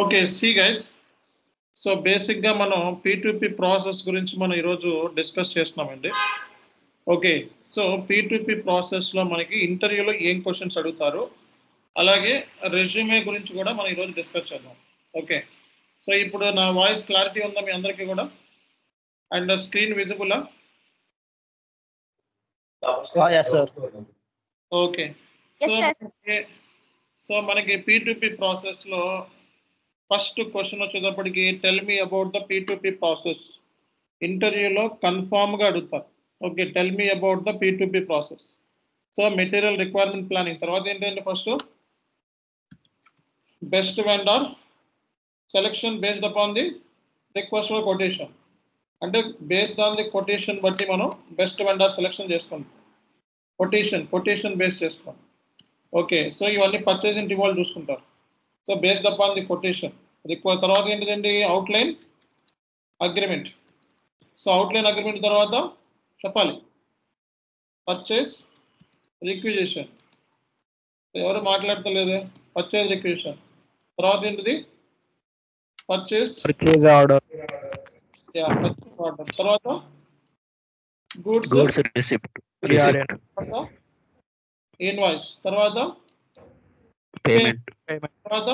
Okay see guys so బేసిక్గా మనం P2P process గురించి మనం ఈరోజు డిస్కస్ చేస్తున్నామండి. ఓకే సో P2P ప్రాసెస్లో మనకి ఇంటర్వ్యూలో ఏం క్వశ్చన్స్ అడుగుతారు, అలాగే రెజ్యూమే గురించి కూడా మనం ఈరోజు డిస్కస్ చేద్దాం. ఓకే సో ఇప్పుడు నా వాయిస్ క్లారిటీ ఉందా మీ అందరికీ కూడా? అండ్ స్క్రీన్ విజిబులా? ఓకే సో మనకి P2P ప్రాసెస్లో ఫస్ట్ క్వశ్చన్ వచ్చేటప్పటికి tell me about the P2P process. ఇంటర్వ్యూలో కన్ఫామ్గా అడుగుతారు. Okay tell me about the P2P process. So material requirement planning తర్వాత ఏంటంటే first best vendor selection based upon the request for quotation. అంటే based on the quotation బట్టి మనం best vendor selection చేసుకుంటాం. Quotation base చేసుకోండి. ఓకే సో ఇవన్నీ purchasing డివాల్వ్ చూసుకుంటారు. So based upon the quotation తర్వాత ఏంటిదండి outline agreement. So outline agreement తర్వాత చెప్పాలి పర్చేస్ రిక్విజిషన్. ఎవరు మాట్లాడతలేదు? పర్చేస్ రిక్విజిషన్ తర్వాత ఏంటిది పర్చేస్ ఆర్డర్ తర్వాత గూడ్స్ రిసిప్ట్ ఇన్వాయిస్ తర్వాత పేమెంట్ తర్వాత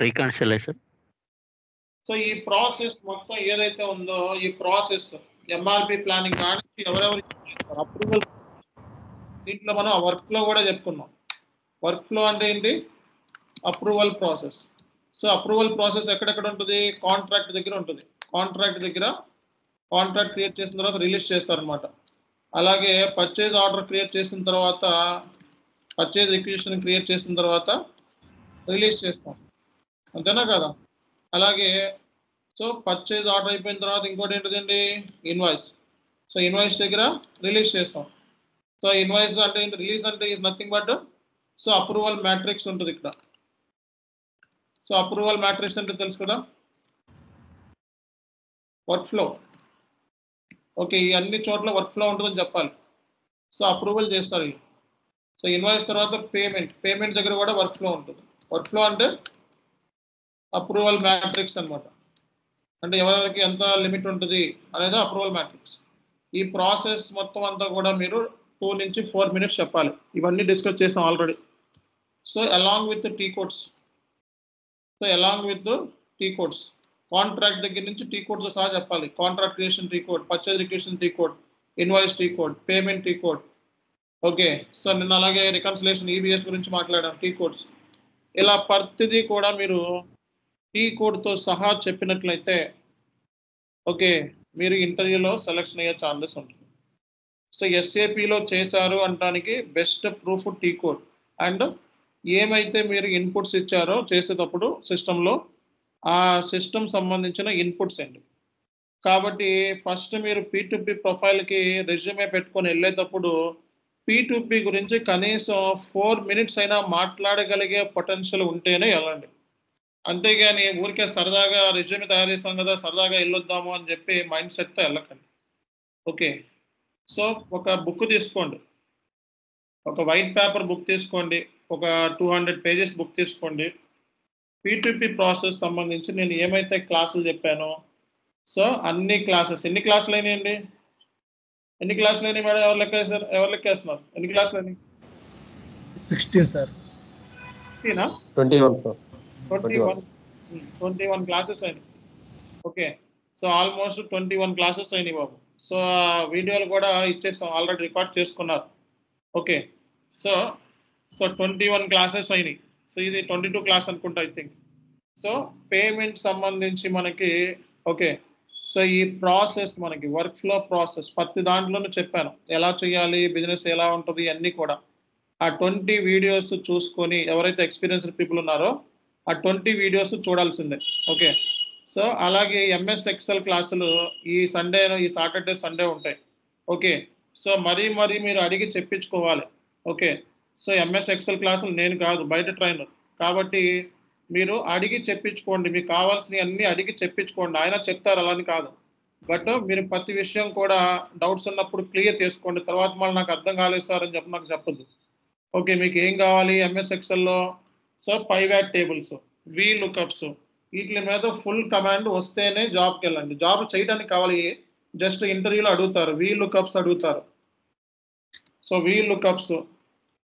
రీకన్సిలేషన్. సో ఈ ప్రాసెస్ మొత్తం ఏదైతే ఉందో ఈ ప్రాసెస్ ఎంఆర్పి ప్లానింగ్ కానీ ఎవరెవరు అప్రూవల్ దీంట్లో మనం వర్క్ ఫ్లో కూడా చెప్పుకున్నాం. వర్క్ ఫ్లో అంటే ఏంటి? Approval process. So approval process ఎక్కడెక్కడ ఉంటుంది? కాంట్రాక్ట్ దగ్గర ఉంటుంది. కాంట్రాక్ట్ క్రియేట్ చేసిన తర్వాత రిలీజ్ చేస్తారనమాట. అలాగే పర్చేజ్ ఆర్డర్ క్రియేట్ చేసిన తర్వాత పర్చేజ్ రిక్విజిషన్ క్రియేట్ చేసిన తర్వాత రిలీజ్ చేస్తాం, అంతేనా కదా? అలాగే సో పర్చేజ్ ఆర్డర్ అయిపోయిన తర్వాత ఇంకోటి ఏంటిదండి ఇన్వాయిస్. సో ఇన్వాయిస్ దగ్గర రిలీజ్ చేస్తాం. సో ఇన్వాయిస్ అంటే ఏంటి? రిలీజ్ అంటే is nothing but so approval matrix ఉంటుంది ఇక్కడ. సో అప్రూవల్ మ్యాట్రిక్స్ అంటే తెలుసు కదా, వర్క్ ఫ్లో. ఓకే ఈ అన్ని చోట్ల వర్క్ ఫ్లో ఉంటుందని చెప్పాలి. సో అప్రూవల్ చేస్తారు. సో ఇన్వాయిస్ తర్వాత పేమెంట్ దగ్గర కూడా వర్క్ ఫ్లో ఉంటుంది. వర్క్ ఫ్లో అంటే అప్రూవల్ మ్యాట్రిక్స్ అనమాట. అంటే ఎవరెవరికి ఎంత లిమిట్ ఉంటుంది అనేది అప్రూవల్ మ్యాట్రిక్స్. ఈ ప్రాసెస్ మొత్తం అంతా కూడా మీరు 2 నుంచి 4 minutes చెప్పాలి. ఇవన్నీ డిస్కస్ చేసాం already. So along with T codes contract దగ్గర నుంచి టీ కోడ్తో సహా చెప్పాలి. Contract creation T code, purchase requisition T code, invoice T code, payment T code. Okay so నిన్న అలాగే రికన్సిలేషన్ ఈబిఎస్ గురించి మాట్లాడాం, టీ కోడ్స్. ఇలా ప్రతిదీ కూడా మీరు టీ కోడ్తో సహా చెప్పినట్లయితే ఓకే మీరు ఇంటర్వ్యూలో సెలెక్షన్ అయ్యే ఛాన్సెస్ ఉంటుంది. సో ఎస్ఏపిలో చేశారు అనడానికి best proof T code and ఏమైతే మీరు ఇన్పుట్స్ ఇచ్చారో చేసేటప్పుడు సిస్టంలో ఆ సిస్టమ్ సంబంధించిన ఇన్పుట్స్ అండి. కాబట్టి ఫస్ట్ మీరు P2P ప్రొఫైల్కి రెజ్యూమే పెట్టుకొని వెళ్ళేటప్పుడు P2P గురించి కనీసం 4 minutes అయినా మాట్లాడగలిగే పొటెన్షియల్ ఉంటేనే వెళ్ళండి. అంతేగాని ఊరికే సరదాగా రెజ్యూమే తయారు చేస్తాం కదా సరదాగా వెళ్ళొద్దాము అని చెప్పి మైండ్ సెట్తో వెళ్ళకండి. ఓకే సో ఒక బుక్ తీసుకోండి, ఒక వైట్ పేపర్ బుక్ తీసుకోండి, ఒక 200 pages బుక్ తీసుకోండి. P2P ప్రాసెస్ సంబంధించి నేను ఏమైతే క్లాసులు చెప్పానో సో అన్ని క్లాసెస్ ఎన్ని క్లాసులు అయినాయండి? ఎన్ని క్లాసులు అయినాయి మేడం? ఎవరు లెక్కేస్తున్నారు? ఎన్ని క్లాసులు అయినాయి? 16 సార్. 16 21 క్లాసెస్ అయినాయి. ఓకే సో ఆల్మోస్ట్ 21 క్లాసెస్ అయినాయి బాబు. సో ఆ వీడియోలు కూడా ఇచ్చేస్తాం, ఆల్రెడీ రికార్డ్ చేసుకున్నారు. ఓకే సో 21 క్లాసెస్ అయినాయి. సో ఇది 22 క్లాస్ అనుకుంటా ఐ థింక్. సో పేమెంట్ సంబంధించి మనకి ఓకే సో ఈ ప్రాసెస్ మనకి వర్క్ ఫ్లో ప్రాసెస్ ప్రతి దాంట్లోనూ చెప్పాను ఎలా చేయాలి, బిజినెస్ ఎలా ఉంటుంది అన్నీ కూడా. ఆ 20 వీడియోస్ చూసుకొని ఎవరైతే ఎక్స్పీరియన్స్డ్ పీపుల్ ఉన్నారో ఆ 20 వీడియోస్ చూడాల్సిందే. ఓకే సో అలాగే ఎంఎస్ ఎక్సెల్ క్లాసులు ఈ సాటర్డే సండే ఉంటాయి. ఓకే సో మరీ మీరు అడిగి చెప్పించుకోవాలి. ఓకే సో ఎంఎస్ ఎక్సెల్ క్లాసులు నేను కాదు, బయట ట్రైనర్. కాబట్టి మీరు అడిగి చెప్పించుకోండి, మీకు కావాల్సినవి అన్నీ అడిగి చెప్పించుకోండి. ఆయన చెప్తారు అలా అని కాదు, బట్ మీరు ప్రతి విషయం కూడా డౌట్స్ ఉన్నప్పుడు క్లియర్ చేసుకోండి. తర్వాత మళ్ళీ నాకు అర్థం కాలేదు సార్ అని నాకు చెప్పొద్దు. ఓకే మీకు ఏం కావాలి ఎంఎస్ ఎక్సెల్లో? సో పైవాట్ టేబుల్స్, వి లుకప్స్, వీటి మీద ఫుల్ కమాండ్ వస్తేనే జాబ్కి వెళ్ళండి. జాబ్ చేయడానికి కావాలి, జస్ట్ ఇంటర్వ్యూలో అడుగుతారు, వి లుకప్స్ అడుగుతారు. So we lookups,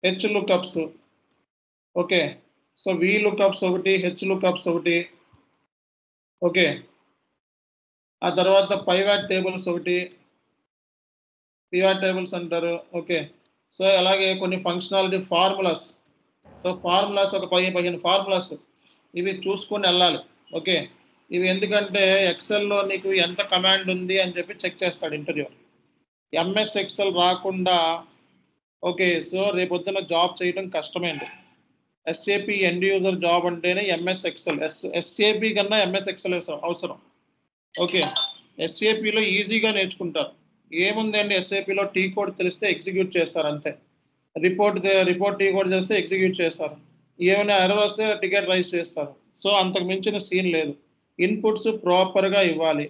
H lookups. Okay, so we lookups ఒకటి, హెచ్ లుకప్స్ ఒకటి. ఓకే, ఆ తర్వాత పైవాట్ టేబుల్స్ ఒకటి, పివాట్ టేబుల్స్ అంటారు. ఓకే, సో అలాగే కొన్ని ఫంక్షనాలిటీ ఫార్ములాస్. సో ఫార్ములాస్ ఒక 15 ఫార్ములాస్, ఇవి చూసుకొని వెళ్ళాలి. ఓకే, ఇవి ఎందుకంటే ఎక్సెల్లో నీకు ఎంత కమాండ్ ఉంది అని చెప్పి చెక్ చేస్తాడు ఇంటర్వ్యూ. ఎంఎస్ ఎక్సెల్ రాకుండా ఓకే, సో రేపొద్దున జాబ్ చేయడం కష్టమేంటి. ఎస్ఏపి ఎండ్ యూజర్ జాబ్ అంటేనే ఎంఎస్ ఎక్సెల్. ఎస్ఏపి కన్నా ఎంఎస్ ఎక్సెల్ అవసరం. ఓకే, ఎస్ఏపిలో ఈజీగా నేర్చుకుంటారు. ఏముందండి ఎస్ఏపిలో, టీ కోడ్ తెలిస్తే ఎగ్జిక్యూట్ చేస్తారు అంతే. రిపోర్ట్ టీ కోడ్ చేస్తే ఎగ్జిక్యూట్ చేస్తారు. ఏమైనా ఎర్రర్ వస్తే టికెట్ రైజ్ చేస్తారు. సో అంతకు మించిన సీన్ లేదు. ఇన్పుట్స్ ప్రాపర్గా ఇవ్వాలి.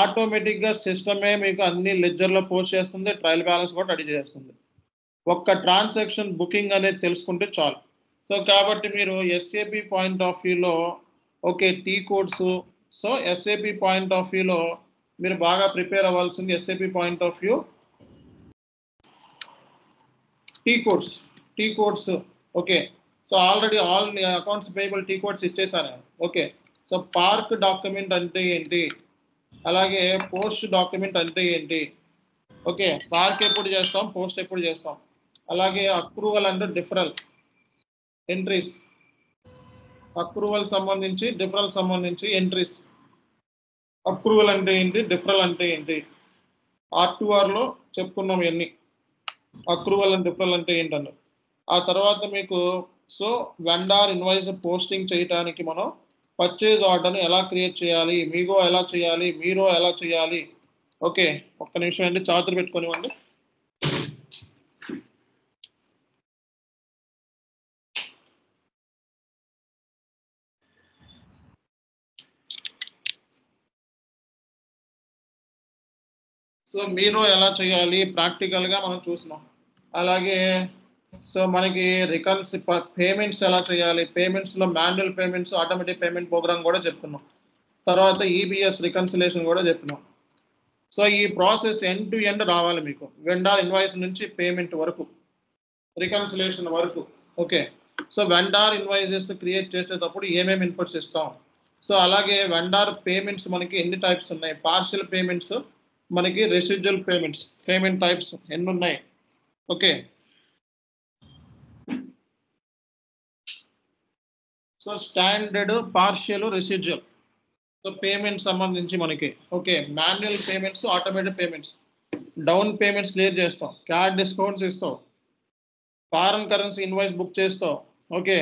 ఆటోమేటిక్గా సిస్టమే మీకు అన్ని లెడ్జర్లో పోస్ట్ చేస్తుంది, ట్రయల్ బ్యాలెన్స్ కూడా రెడీ చేస్తుంది. ఒక్క ట్రాన్సాక్షన్ బుకింగ్ అనేది తెలుసుకుంటే చాలు. సో కాబట్టి మీరు ఎస్ఏపి పాయింట్ ఆఫ్ వ్యూలో okay T codes, so SAP point of వ్యూలో మీరు బాగా ప్రిపేర్ అవ్వాల్సింది SAP point of view T codes. Okay, so already all accounts payable T codes ఇచ్చేసాను. ఓకే, సో పార్క్ డాక్యుమెంట్ అంటే ఏంటి, అలాగే పోస్ట్ డాక్యుమెంట్ అంటే ఏంటి. ఓకే, పార్క్ ఎప్పుడు చేస్తాం, పోస్ట్ ఎప్పుడు చేస్తాం. అలాగే అప్రూవల్ అంటే డిఫరల్ ఎంట్రీస్, అప్రూవల్ సంబంధించి డిఫరల్ సంబంధించి ఎంట్రీస్. అప్రూవల్ అంటే ఏంటి, డిఫరల్ అంటే ఏంటి, R2Rలో చెప్పుకున్నాం ఇవన్నీ. అప్రూవల్ అండ్ డిఫరల్ అంటే ఏంటన్న. ఆ తర్వాత మీకు సో వెండార్ ఇన్వాయిస్ పోస్టింగ్ చేయడానికి మనం పర్చేజ్ ఆర్డర్ని ఎలా క్రియేట్ చేయాలి, మీగో ఎలా చేయాలి, మీరో ఎలా చేయాలి. ఓకే, ఒక్క నిమిషం అండి, చార్జర్ పెట్టుకోనివ్వండి. సో మీరు ఎలా చేయాలి ప్రాక్టికల్గా మనం చూసినాం. అలాగే సో మనకి పేమెంట్స్ ఎలా చేయాలి, పేమెంట్స్లో manual payments, automatic payment program కూడా చెప్పుకున్నాం. తర్వాత ఈబిఎస్ రికన్సిలేషన్ కూడా చెప్పినాం. సో ఈ ప్రాసెస్ ఎండ్ టు ఎండ్ రావాలి మీకు, వెండార్ ఇన్వాయిస్ నుంచి పేమెంట్ వరకు, రికన్సిలేషన్ వరకు. Okay, so vendor invoices create చేసేటప్పుడు ఏమేమి ఇన్పుట్స్ ఇస్తాం. సో అలాగే వెండార్ పేమెంట్స్ మనకి ఎన్ని టైప్స్ ఉన్నాయి, పార్షియల్ పేమెంట్స్, మనకి రెసిడ్యువల్ పేమెంట్స్, పేమెంట్ టైప్స్ ఎన్ని ఉన్నాయి. Okay, so standard, partial, residual. So payment సంబంధించి మనకి okay manual payments, automatic payments. Down payments clear చేస్తాం, క్యాష్ డిస్కౌంట్స్ ఇస్తాం, ఫారెన్ కరెన్సీ ఇన్వాయిస్ బుక్ చేస్తాం. ఓకే,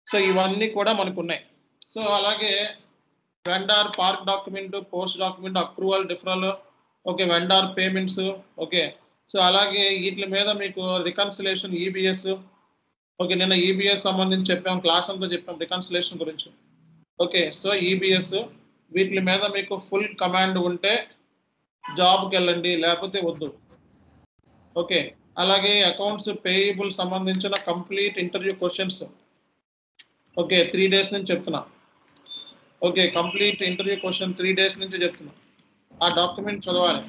సో ఇవన్నీ కూడా మనకు ఉన్నాయి. సో అలాగే vendor park document, post document, approval, డిఫరల్. Okay, vendor payments. Okay, so అలాగే వీటి మీద మీకు రికన్సిలేషన్, ఈబిఎస్. ఓకే, నిన్న ఈబిఎస్ సంబంధించి చెప్పాం, క్లాస్ అంతా చెప్పాం రికన్సిలేషన్ గురించి. ఓకే, సో ఈబిఎస్ వీటి మీద మీకు ఫుల్ కమాండ్ ఉంటే జాబ్కి వెళ్ళండి, లేకపోతే వద్దు. ఓకే, అలాగే అకౌంట్స్ పేయబుల్ సంబంధించిన complete interview questions. Okay, 3 days నుంచి చెప్తున్నా. Okay, complete interview question 3 days నుంచి చెప్తున్నా. ఆ డాక్యుమెంట్ చదవాలి.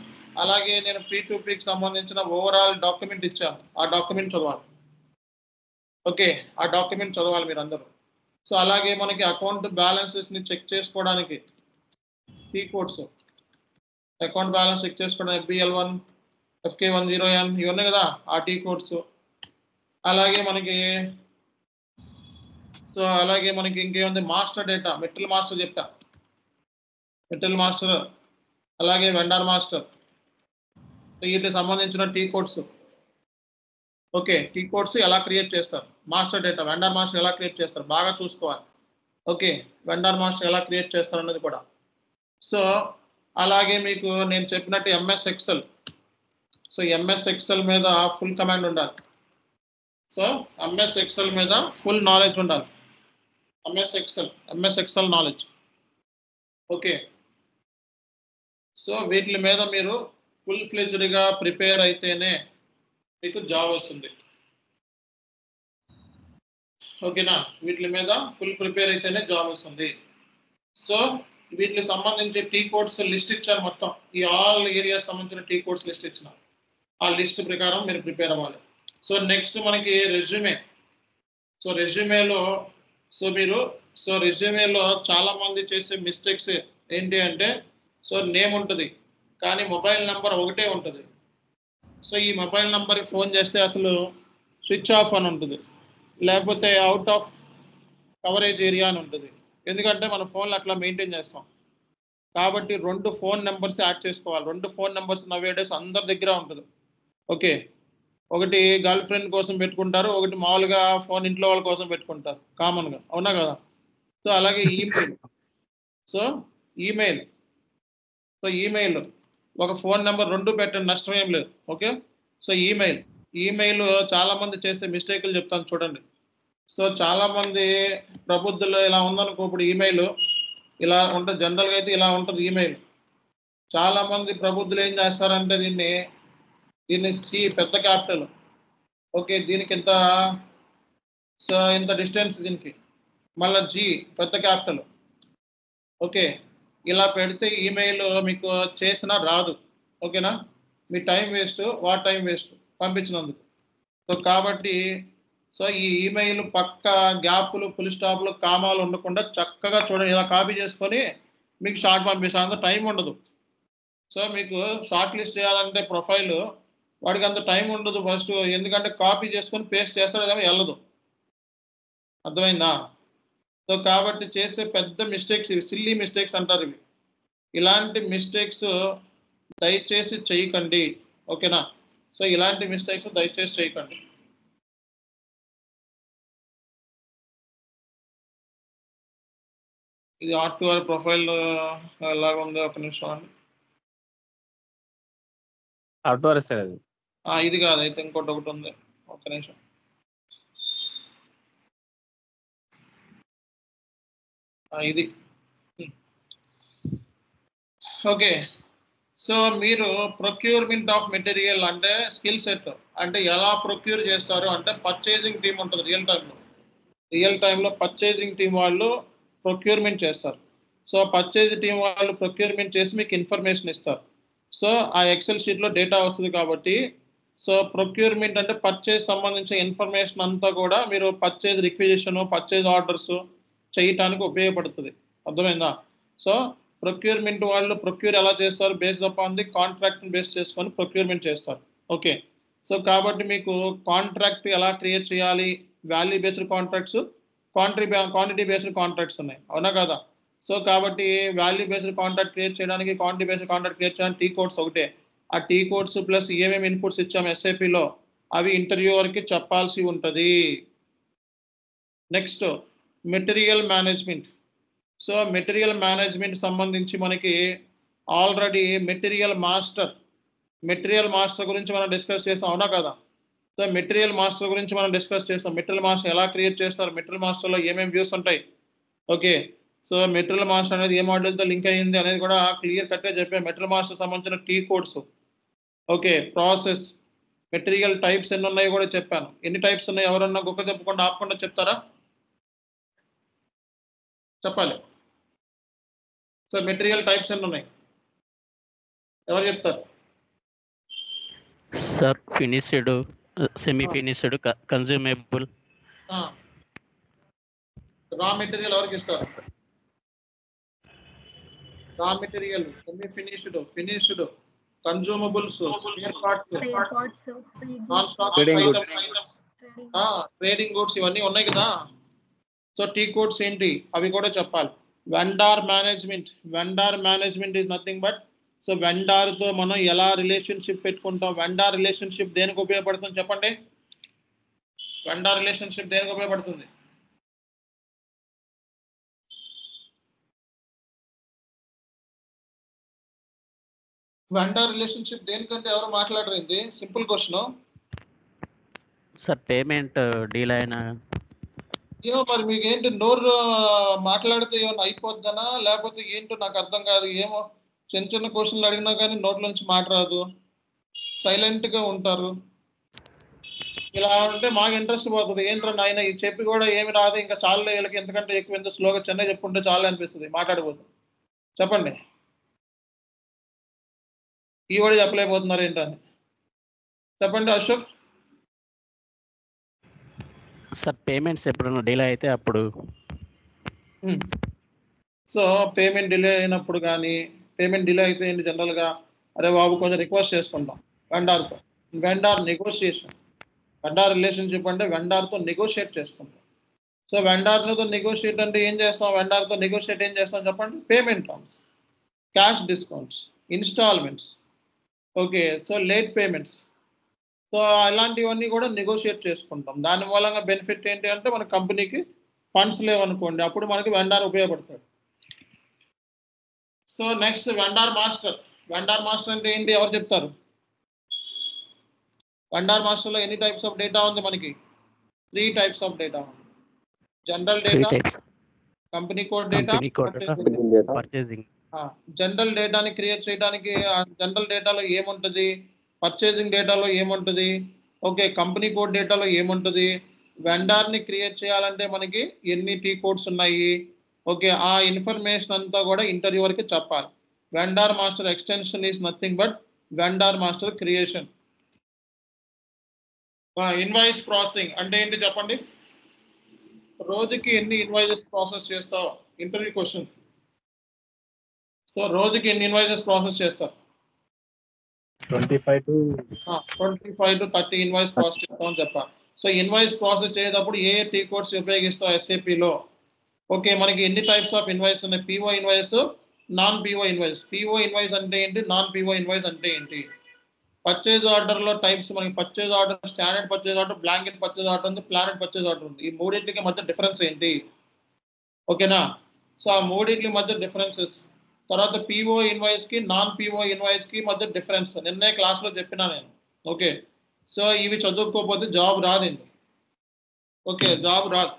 అలాగే నేను P2Pకి సంబంధించిన ఓవరాల్ డాక్యుమెంట్ ఇచ్చాను, ఆ డాక్యుమెంట్ చదవాలి. ఓకే, ఆ డాక్యుమెంట్ చదవాలి మీరు అందరూ. సో అలాగే మనకి అకౌంట్ బ్యాలెన్సెస్ని చెక్ చేసుకోవడానికి T codes, account balance check చేసుకోవడానికి FBL1, FK10N ఇవన్నీ కదా ఆ టీ కోడ్స్. అలాగే మనకి సో అలాగే మనకి ఇంకేముంది, మాస్టర్ డేటా, మెటీరియల్ మాస్టర్ చెప్తా, మెటీరియల్ మాస్టర్, అలాగే వెండార్ మాస్టర్, వీటికి సంబంధించిన tea codes. Okay, T codes ఎలా క్రియేట్ చేస్తారు, మాస్టర్ డేటా, వెండార్ మాస్టర్ ఎలా క్రియేట్ చేస్తారు బాగా చూసుకోవాలి. ఓకే, వెండార్ మాస్టర్ ఎలా క్రియేట్ చేస్తారు అన్నది కూడా. సో అలాగే మీకు నేను చెప్పినట్టు MS Excel. So MS Excel మీద ఫుల్ కమాండ్ ఉండాలి. సో ఎంఎస్ ఎక్సెల్ మీద ఫుల్ నాలెడ్జ్ ఉండాలి. MS Excel knowledge. Okay, so వీటి మీద మీరు ఫుల్ ఫ్లెడ్జ్డ్గా ప్రిపేర్ అయితేనే మీకు జాబ్ వస్తుంది. ఓకేనా, వీటి మీద ఫుల్ ప్రిపేర్ అయితేనే జాబ్ వస్తుంది. సో వీటికి సంబంధించి టీ కోడ్స్ లిస్ట్ ఇచ్చారు, మొత్తం ఈ ఆల్ ఏరియాస్ సంబంధించిన టీ కోడ్స్ లిస్ట్ ఇచ్చిన, ఆ లిస్ట్ ప్రకారం మీరు ప్రిపేర్ అవ్వాలి. సో నెక్స్ట్ మనకి రెజ్యూమే. సో రెజ్యూమేలో రెజ్యూమేలో చాలా మంది చేసే మిస్టేక్స్ ఏంటి అంటే, సో నేమ్ ఉంటుంది కానీ మొబైల్ నెంబర్ ఒకటే ఉంటుంది. సో ఈ మొబైల్ నెంబర్కి ఫోన్ చేస్తే అసలు స్విచ్ ఆఫ్ అని ఉంటుంది, లేకపోతే అవుట్ ఆఫ్ కవరేజ్ ఏరియా అని ఉంటుంది. ఎందుకంటే మన ఫోన్లో అట్లా మెయింటైన్ చేస్తాం కాబట్టి 2 ఫోన్ నెంబర్స్ యాడ్ చేసుకోవాలి. 2 ఫోన్ నెంబర్స్ నవేడేస్ అందరి దగ్గర ఉంటుంది. ఓకే, ఒకటి గర్ల్ ఫ్రెండ్ కోసం పెట్టుకుంటారు, ఒకటి మామూలుగా ఫోన్ ఇంట్లో వాళ్ళ కోసం పెట్టుకుంటారు కామన్గా, అవునా కదా. సో అలాగే ఈమెయిల్ ఒక ఫోన్ నెంబర్ 2 పెట్టండి, నష్టం ఏం లేదు. ఓకే, సో ఈమెయిల్ చాలా మంది చేసే మిస్టేక్లు చెప్తాను చూడండి. సో చాలా మంది ప్రబుద్ధులు ఇలా ఉందనుకో, ఇప్పుడు ఈమెయిల్ ఇలా ఉంటుంది, జనరల్గా అయితే ఇలా ఉంటుంది ఈమెయిల్. చాలా మంది ప్రబుద్ధులు ఏం చేస్తారంటే దీన్ని సి పెద్ద క్యాపిటల్, ఓకే, దీనికి ఇంత డిస్టెన్స్, దీనికి మళ్ళీ జీ పెద్ద క్యాపిటల్. ఓకే, ఇలా పెడితే ఈమెయిల్ మీకు చేసినా రాదు. ఓకేనా, మీ టైం వేస్ట్, టైం వేస్ట్ పంపించినందుకు. సో కాబట్టి ఈ ఈమెయిల్ పక్క గ్యాప్లు, ఫుల్ స్టాప్లు, కామాలు ఉండకుండా చక్కగా చూడండి, ఇలా కాపీ చేసుకొని మీకు షార్ట్ పంపిస్తాను, అంత టైం ఉండదు. సో మీకు షార్ట్ లిస్ట్ చేయాలంటే ప్రొఫైల్, వాడికి అంత టైం ఉండదు ఫస్ట్, ఎందుకంటే కాపీ చేసుకొని పేస్ట్ చేస్తాడు, ఏమో వెళ్ళదు. అర్థమైందా. సో కాబట్టి చేసే పెద్ద మిస్టేక్స్ ఇవి, సిల్లీ మిస్టేక్స్ అంటారు ఇవి. ఇలాంటి మిస్టేక్స్ దయచేసి చేయకండి. ఓకేనా, సో ఇలాంటి మిస్టేక్స్ దయచేసి చేయకండి. ఇది R2R ప్రొఫైల్ ఎలాగ ఉంది, ఒక నిమిషం అండి. R2R సార్ అది. ఇది కాదు అయితే, ఇంకోటి ఒకటి ఉంది, ఒక నిమిషం. ఇది ఓకే. సో మీరు ప్రొక్యూర్మెంట్ ఆఫ్ మెటీరియల్ అంటే స్కిల్ సెట్ అంటే ఎలా ప్రొక్యూర్ చేస్తారు అంటే, పర్చేజింగ్ టీమ్ ఉంటుంది రియల్ టైంలో పర్చేజింగ్ టీం వాళ్ళు ప్రొక్యూర్మెంట్ చేస్తారు. సో పర్చేజ్ టీం వాళ్ళు ప్రొక్యూర్మెంట్ చేసి మీకు ఇన్ఫర్మేషన్ ఇస్తారు. సో ఆ ఎక్సెల్ షీట్లో డేటా వస్తుంది కాబట్టి, సో ప్రొక్యూర్మెంట్ అంటే పర్చేజ్ సంబంధించిన ఇన్ఫర్మేషన్ అంతా కూడా మీరు పర్చేజ్ రిక్విజిషన్, పర్చేజ్ ఆర్డర్స్ చేయటానికి ఉపయోగపడుతుంది. అర్థమైందా. సో ప్రొక్యూర్మెంట్ వాళ్ళు ప్రొక్యూర్ ఎలా చేస్తారు, బేస్డ్ అపాన్ ది కాంట్రాక్ట్ని బేస్ చేసుకొని ప్రొక్యూర్మెంట్ చేస్తారు. ఓకే, సో కాబట్టి మీకు కాంట్రాక్ట్ ఎలా క్రియేట్ చేయాలి, value based contracts, quantity based contracts ఉన్నాయి, అవునా కదా. సో కాబట్టి వాల్యూ బేస్డ్ కాంట్రాక్ట్ క్రియేట్ చేయడానికి, క్వాంటిటీ బేస్డ్ కాంట్రాక్ట్ క్రియేట్ చేయడానికి టీ కోడ్స్ ఒకటే. ఆ టీ కోడ్స్ ప్లస్ ఏమేమి ఇన్పుట్స్ ఇచ్చాము ఎస్ఏపిలో అవి ఇంటర్వ్యూవర్కి చెప్పాల్సి ఉంటుంది. Next material management. So material management సంబంధించి మనకి ఆల్రెడీ మెటీరియల్ మాస్టర్ గురించి మనం డిస్కస్ చేసాం, అవునా కదా. సో మెటీరియల్ మాస్టర్ గురించి మనం డిస్కస్ చేస్తాం. మెటీరియల్ మాస్టర్ ఎలా క్రియేట్ చేస్తారు, మెటీరియల్ మాస్టర్లో ఏమేమి వ్యూస్ ఉంటాయి. ఓకే, సో మెటీరియల్ మాస్టర్ అనేది ఏ మాడ్యూల్తో లింక్ అయ్యింది అనేది కూడా క్లియర్ కట్గా చెప్పాం. మెటీరియల్ మాస్టర్ సంబంధించిన tea codes, okay, process, material types ఎన్ని ఉన్నాయో కూడా చెప్పాను. ఎన్ని టైప్స్ ఉన్నాయి, ఎవరన్నా గొప్ప తెప్పకుండా ఆపకుండా చెప్తారా, చెప్పాలి. సో మెటీరియల్ టైప్స్ ఎన్ని ఉన్నాయి, ఎవరు చెప్తారు sir? Finished, semi finished, consumable. Raw material ఎవరికి ఇస్తారు, raw material, semi finished, consumables, spare parts, non stock trading goods, ఇవన్నీ ఉన్నాయి కదా. సో టీ కోడ్స్ ఏంటి అవి కూడా చెప్పాలి. Vendor management is nothing but, so వెండార్తో మనం ఎలా రిలేషన్షిప్ పెట్టుకుంటాం, వెండార్ రిలేషన్షిప్ దేనికి ఉపయోగపడుతుంది చెప్పండి. వెండార్ రిలేషన్షిప్ దేనికి ఉపయోగపడుతుంది, వెండార్ రిలేషన్షిప్ దేనికంటే ఎవరు మాట్లాడరేంది, simple question. Sir payment deal అయినా ఏమో మరి మీకు ఏంటి, నోరు మాట్లాడితే ఏమన్నా అయిపోద్దనా లేకపోతే ఏంటో నాకు అర్థం కాదు. ఏమో చిన్న క్వశ్చన్లు అడిగినా కానీ నోట్ల నుంచి మాట రాదు, సైలెంట్గా ఉంటారు. ఇలా ఉంటే మాకు ఇంట్రెస్ట్ పోతుంది. ఏంటంటే ఆయన ఈ చెప్పి కూడా ఏమి రాదు, ఇంకా చాలా వీళ్ళకి ఎందుకంటే ఎక్కువ ఎంత స్లోగా చెన్నై చెప్పుకుంటే చాలా అనిపిస్తుంది మాట్లాడబోతుంది. చెప్పండి, ఈ కూడా చెప్పలేకపోతున్నారు ఏంటని చెప్పండి అశోక్. సార్ పేమెంట్స్ ఎప్పుడైనా డిలే అయితే అప్పుడు సో పేమెంట్ డిలే అయినప్పుడు కానీ, పేమెంట్ డిలే అయితే ఏంటి జనరల్గా, అరే బాబు కొంచెం రిక్వెస్ట్ చేసుకుంటాం వెండార్తో, వెండార్ నెగోషియేషన్, వెండార్ రిలేషన్షిప్ అంటే వెండార్తో నెగోషియేట్ చేసుకుంటాం. సో వెండార్తో నెగోషియేట్ అంటే ఏం చేస్తాం, వెండార్తో నెగోషియేట్ ఏం చేస్తాం చెప్పండి, payment terms, cash discounts, installments, okay, so late payments, so అలాంటివన్నీ కూడా నెగోషియేట్ చేసుకుంటాం. దాని మూలంగా బెనిఫిట్ ఏంటి అంటే మన కంపెనీకి ఫండ్స్ లేవనుకోండి, అప్పుడు మనకి వెండార్ ఉపయోగపడతాడు. So next vendor master. Vendor master అంటే ఏంటి, ఎవరు చెప్తారు? వెండార్ మాస్టర్లో ఎన్ని టైప్స్ ఆఫ్ డేటా ఉంది మనకి? 3 టైప్స్ ఆఫ్ డేటా ఉంది. General data, company code data, purchasing. General డేటాని క్రియేట్ చేయడానికి జనరల్ డేటాలో ఏముంటుంది, పర్చేసింగ్ డేటాలో ఏముంటుంది, ఓకే, కంపెనీ కోడ్ డేటాలో ఏముంటుంది, వెండార్ని క్రియేట్ చేయాలంటే మనకి ఎన్ని టీ కోడ్స్ ఉన్నాయి, ఓకే, ఆ ఇన్ఫర్మేషన్ అంతా కూడా ఇంటర్వ్యూవర్కి చెప్పాలి. Vendor master extension is nothing but vendor master creation. Invoice processing అంటే ఏంటి చెప్పండి, రోజుకి ఎన్ని ఇన్వాయిసెస్ ప్రాసెస్ చేస్తావు, ఇంటర్వ్యూ క్వశ్చన్. సో రోజుకి ఎన్ని ఇన్వాయిసెస్ ప్రాసెస్ చేస్తారు? 25 to 30 ఇన్వాయిస్ ప్రాసెస్ చేస్తామని చెప్పాలి. సో ఇన్వాయిస్ ప్రాసెస్ చేసేటప్పుడు ఏ టీ కోడ్స్ ఉపయోగిస్తాం ఎస్ఏపిలో? ఓకే, మనకి ఎన్ని టైప్స్ ఆఫ్ ఇన్వాయిస్ ఉన్నాయి, PO invoice, non PO invoice. PO invoice అంటే ఏంటి, నాన్ పిఓ ఇన్వాయిస్ అంటే ఏంటి? పర్చేజ్ ఆర్డర్లో టైప్స్ మనకి purchase order, standard purchase order, blanket purchase order ఉంది, ప్లానెట్ పర్చేజ్ ఆర్డర్ ఉంది. ఈ మూడింటికి మధ్య డిఫరెన్స్ ఏంటి? ఓకేనా, సో ఆ మూడింటి మధ్య డిఫరెన్సెస్. తర్వాత పిఓ ఇన్వాయిస్కి నాన్ పిఓ ఇన్వాయిస్కి మధ్య డిఫరెన్స్ నిన్నే క్లాస్లో చెప్పినా నేను. ఓకే, సో ఇవి చదువుకోకపోతే జాబ్ రాదండి. ఓకే, జాబ్ రాదు.